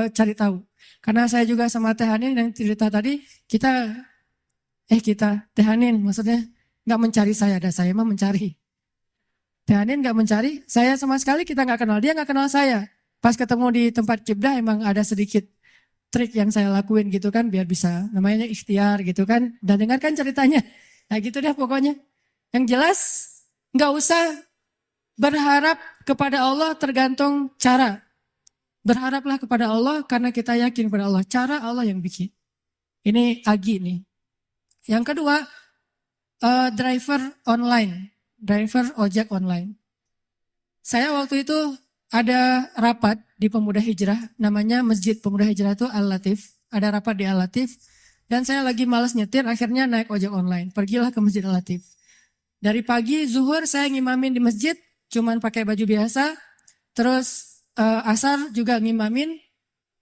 cari tahu. Karena saya juga sama Teh Hanin yang cerita tadi kita Teh Hanin maksudnya nggak mencari saya, ada saya mah mencari. Teh Hanin nggak mencari, saya sama sekali kita nggak kenal, dia nggak kenal saya. Pas ketemu di tempat kibdah emang ada sedikit trik yang saya lakuin gitu kan biar bisa namanya ikhtiar gitu kan. Dan dengarkan ceritanya. Nah gitu deh pokoknya. Yang jelas nggak usah berharap kepada Allah tergantung cara. Berharaplah kepada Allah karena kita yakin kepada Allah. Cara Allah yang bikin. Ini Agi nih. Yang kedua, driver online. Driver ojek online. Saya waktu itu ada rapat di Pemuda Hijrah. Namanya Masjid Pemuda Hijrah itu Al-Latif. Ada rapat di Al-Latif. Dan saya lagi malas nyetir, akhirnya naik ojek online. Pergilah ke Masjid Al-Latif. Dari pagi, zuhur saya ngimamin di masjid. Cuman pakai baju biasa, terus asar juga ngimamin.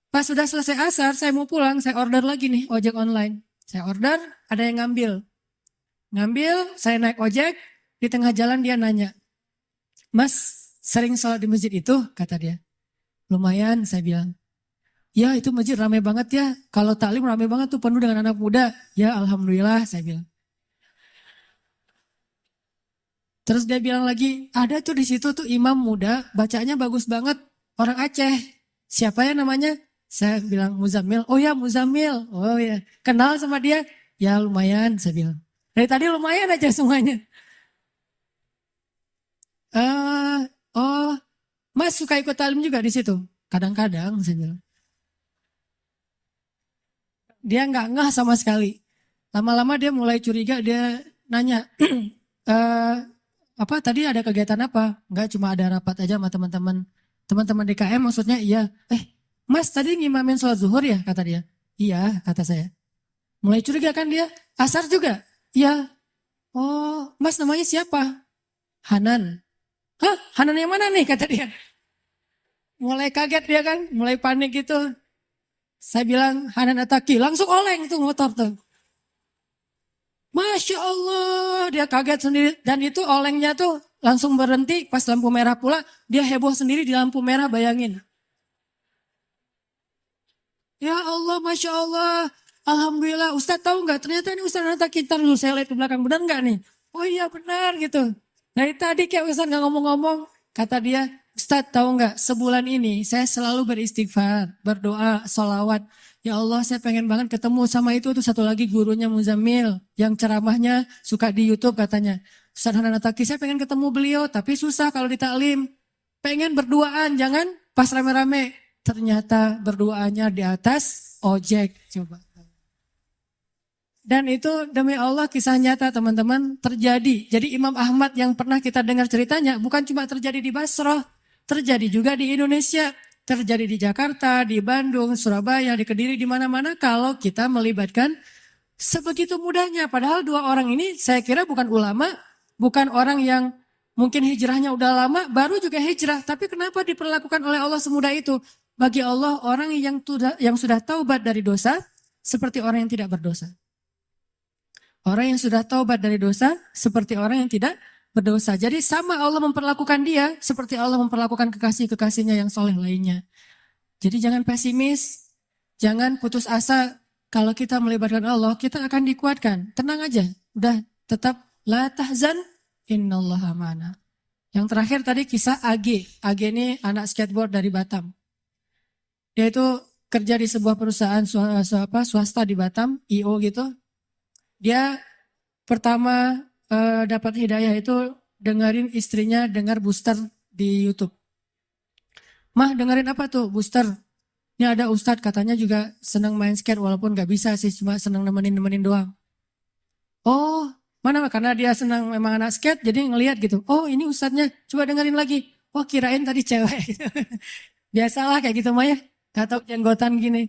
Pas sudah selesai asar, saya mau pulang, saya order lagi nih ojek online. Saya order, ada yang ngambil. Saya naik ojek, di tengah jalan dia nanya, Mas, sering sholat di masjid itu? Kata dia. Lumayan, saya bilang. Ya itu masjid ramai banget ya, kalau taklim ramai banget tuh, penuh dengan anak muda. Ya alhamdulillah, saya bilang. Terus dia bilang lagi, ada tuh di situ tuh imam muda, bacanya bagus banget, orang Aceh. Siapa ya namanya? Saya bilang Muzammil. Oh ya Muzammil. Oh ya, kenal sama dia? Ya lumayan, saya bilang. Dari tadi lumayan aja semuanya. Mas suka ikut talim juga di situ? Kadang-kadang, saya bilang. Dia nggak ngeh sama sekali. Lama-lama dia mulai curiga, dia nanya, apa tadi ada kegiatan apa? Enggak, cuma ada rapat aja sama teman-teman. Teman-teman DKM maksudnya iya. Mas tadi ngimamin sholat zuhur ya? Kata dia. Iya, kata saya. Mulai curiga kan dia. Asar juga? Iya. Oh, Mas namanya siapa? Hanan. Hah? Hanan yang mana nih? Kata dia. Mulai kaget dia kan. Mulai panik gitu. Saya bilang Hanan Ataki. Langsung oleng tuh motor tuh. Masya Allah, dia kaget sendiri. Dan itu olengnya tuh langsung berhenti pas lampu merah pula, dia heboh sendiri di lampu merah, bayangin. Ya Allah, Masya Allah, Alhamdulillah. Ustadz tahu nggak? Ternyata ini Ustadz Nata kita dulu, saya lihat ke belakang, benar nggak nih? Oh iya benar gitu. Dari tadi kayak Ustadz nggak ngomong-ngomong, kata dia, Ustadz tahu nggak? Sebulan ini saya selalu beristighfar, berdoa, sholawat. Ya Allah, saya pengen banget ketemu sama itu tuh satu lagi gurunya Muzammil yang ceramahnya suka di YouTube katanya. Ustadz Hanan Ataki, saya pengen ketemu beliau, tapi susah kalau di taklim. Pengen berduaan, jangan pas rame-rame. Ternyata berduanya di atas ojek, coba. Dan itu demi Allah kisah nyata teman-teman terjadi. Jadi Imam Ahmad yang pernah kita dengar ceritanya bukan cuma terjadi di Basrah, terjadi juga di Indonesia, terjadi di Jakarta, di Bandung, Surabaya, di Kediri, di mana-mana kalau kita melibatkan sebegitu mudahnya. Padahal dua orang ini saya kira bukan ulama, bukan orang yang mungkin hijrahnya udah lama, baru juga hijrah. Tapi kenapa diperlakukan oleh Allah semudah itu? Bagi Allah orang yang sudah taubat dari dosa seperti orang yang tidak berdosa. Orang yang sudah taubat dari dosa seperti orang yang tidak berdosa. Jadi sama Allah memperlakukan dia seperti Allah memperlakukan kekasih-kekasihnya yang soleh lainnya. Jadi jangan pesimis, jangan putus asa. Kalau kita melibatkan Allah, kita akan dikuatkan. Tenang aja, udah tetap la tahzan innallaha ma'ana. Yang terakhir tadi kisah AG. AG ini anak skateboard dari Batam. Dia itu kerja di sebuah perusahaan swasta di Batam, IO gitu. Dia pertama dapat hidayah itu dengerin istrinya dengar booster di YouTube. Mah dengerin apa tuh booster? Ini ada ustadz katanya juga senang main skate walaupun gak bisa sih, cuma senang nemenin doang. Oh mana karena dia senang memang anak skate jadi ngelihat gitu. Oh ini ustadznya, coba dengerin lagi. Oh kirain tadi cewek. Biasalah kayak gitu mah ya. Gak tau jenggotan gini.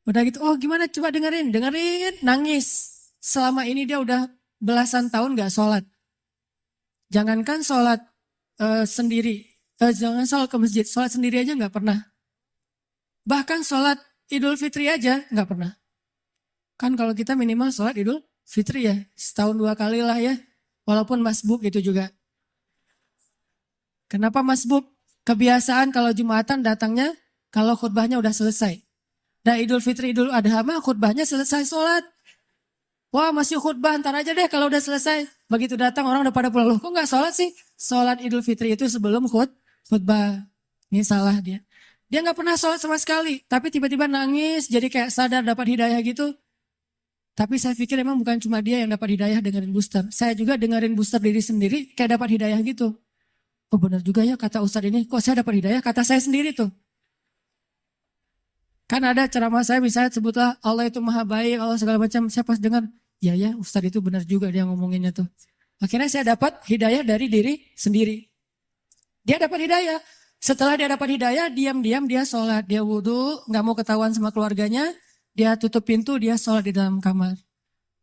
Udah gitu, oh gimana coba dengerin, nangis. Selama ini dia udah belasan tahun gak sholat. Jangankan sholat sendiri, jangan sholat ke masjid, sholat sendiri aja gak pernah. Bahkan sholat Idul Fitri aja gak pernah. Kan kalau kita minimal sholat Idul Fitri ya, setahun 2 kali lah ya. Walaupun masbuk itu juga. Kenapa masbuk? Kebiasaan kalau Jumatan datangnya kalau khutbahnya udah selesai. Dan Idul Fitri, Idul Adha mah khutbahnya selesai sholat. Wah masih khutbah, ntar aja deh kalau udah selesai. Begitu datang orang udah pada pulang. Loh kok gak sholat sih? Sholat Idul Fitri itu sebelum khutbah. Ini salah dia. Dia gak pernah sholat sama sekali. Tapi tiba-tiba nangis, jadi kayak sadar dapat hidayah gitu. Tapi saya pikir emang bukan cuma dia yang dapat hidayah dengerin booster. Saya juga dengerin booster diri sendiri kayak dapat hidayah gitu. Oh benar juga ya kata Ustadz ini. Kok saya dapat hidayah? Kata saya sendiri tuh. Kan ada ceramah saya misalnya sebutlah Allah itu maha baik, Allah segala macam. Saya pas dengar, ya Ustadz itu benar juga dia ngomonginnya tuh. Akhirnya saya dapat hidayah dari diri sendiri. Dia dapat hidayah. Setelah dia dapat hidayah, diam-diam dia sholat. Dia wudhu, gak mau ketahuan sama keluarganya. Dia tutup pintu, dia sholat di dalam kamar.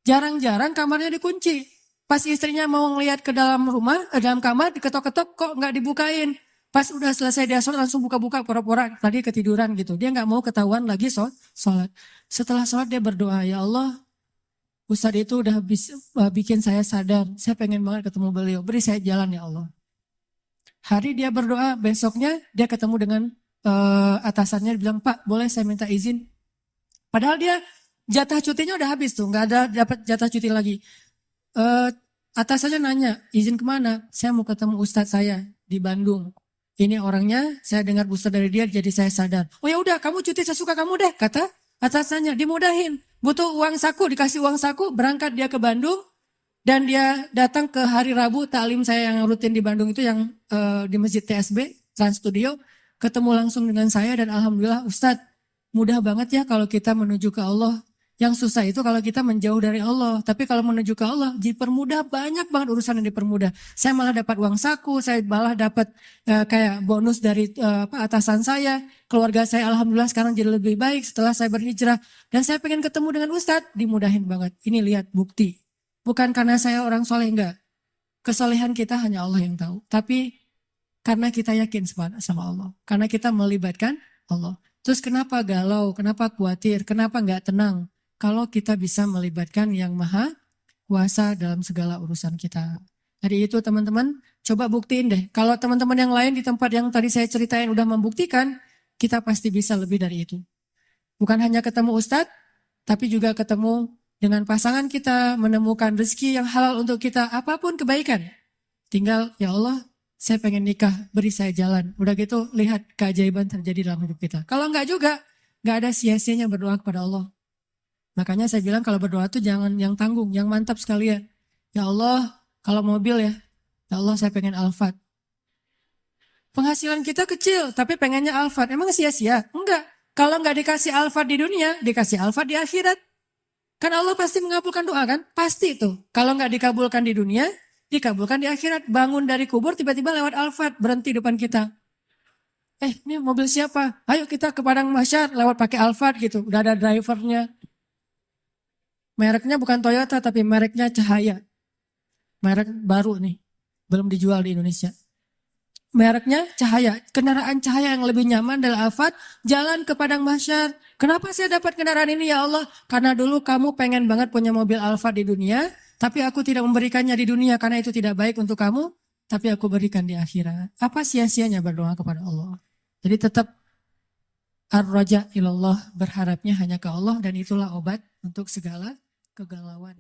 Jarang-jarang kamarnya dikunci. Pas istrinya mau ngeliat ke dalam rumah, dalam kamar, diketok-ketok kok gak dibukain. Pas udah selesai dia sholat langsung buka-buka pura-pura tadi ketiduran gitu. Dia gak mau ketahuan lagi sholat. Setelah sholat dia berdoa, ya Allah Ustadz itu udah bikin saya sadar. Saya pengen banget ketemu beliau. Beri saya jalan ya Allah. Hari dia berdoa, besoknya dia ketemu dengan atasannya. Dia bilang, Pak boleh saya minta izin. Padahal dia jatah cutinya udah habis tuh. Gak ada dapat jatah cuti lagi. Atasannya nanya, izin kemana? Saya mau ketemu Ustadz saya di Bandung. Ini orangnya, saya dengar booster dari dia, jadi saya sadar. Oh ya udah, kamu cuti sesuka kamu deh, kata atasannya. Dimudahin, butuh uang saku, dikasih uang saku, berangkat dia ke Bandung, dan dia datang ke hari Rabu taklim saya yang rutin di Bandung itu yang di Masjid TSB Trans Studio, ketemu langsung dengan saya dan alhamdulillah Ustadz, mudah banget ya kalau kita menuju ke Allah. Yang susah itu kalau kita menjauh dari Allah. Tapi kalau menuju ke Allah, dipermudah, banyak banget urusan yang dipermudah. Saya malah dapat uang saku, saya malah dapat kayak bonus dari atasan saya. Keluarga saya alhamdulillah sekarang jadi lebih baik setelah saya berhijrah. Dan saya pengen ketemu dengan Ustadz, dimudahin banget. Ini lihat bukti. Bukan karena saya orang soleh, enggak. Kesolehan kita hanya Allah yang tahu. Tapi karena kita yakin sama Allah. Karena kita melibatkan Allah. Terus kenapa galau, kenapa khawatir, kenapa enggak tenang? Kalau kita bisa melibatkan yang maha kuasa dalam segala urusan kita. Dari itu teman-teman coba buktiin deh. Kalau teman-teman yang lain di tempat yang tadi saya ceritain udah membuktikan, kita pasti bisa lebih dari itu. Bukan hanya ketemu ustadz, tapi juga ketemu dengan pasangan kita, menemukan rezeki yang halal untuk kita, apapun kebaikan. Tinggal, ya Allah, saya pengen nikah, beri saya jalan. Udah gitu, lihat keajaiban terjadi dalam hidup kita. Kalau enggak juga, enggak ada sia-sianya berdoa kepada Allah. Makanya saya bilang kalau berdoa tuh jangan yang tanggung, yang mantap sekalian. Ya Allah, kalau mobil ya Allah saya pengen Alphard. Penghasilan kita kecil, tapi pengennya Alphard. Emang sia-sia? Enggak. Kalau enggak dikasih Alphard di dunia, dikasih Alphard di akhirat. Kan Allah pasti mengabulkan doa kan? Pasti itu. Kalau enggak dikabulkan di dunia, dikabulkan di akhirat. Bangun dari kubur, tiba-tiba lewat Alphard, berhenti depan kita. Ini mobil siapa? Ayo kita ke Padang Mahsyar, lewat pakai Alphard gitu. Udah ada drivernya. Mereknya bukan Toyota, tapi mereknya Cahaya. Merek baru nih, belum dijual di Indonesia. Mereknya Cahaya, kendaraan Cahaya yang lebih nyaman adalah Alphard, jalan ke Padang Mahsyar. Kenapa saya dapat kendaraan ini ya Allah? Karena dulu kamu pengen banget punya mobil Alphard di dunia, tapi aku tidak memberikannya di dunia karena itu tidak baik untuk kamu, tapi aku berikan di akhirat. Apa sia-sianya berdoa kepada Allah? Jadi tetap ar-raja ilallah, berharapnya hanya ke Allah dan itulah obat untuk segala kegalauan.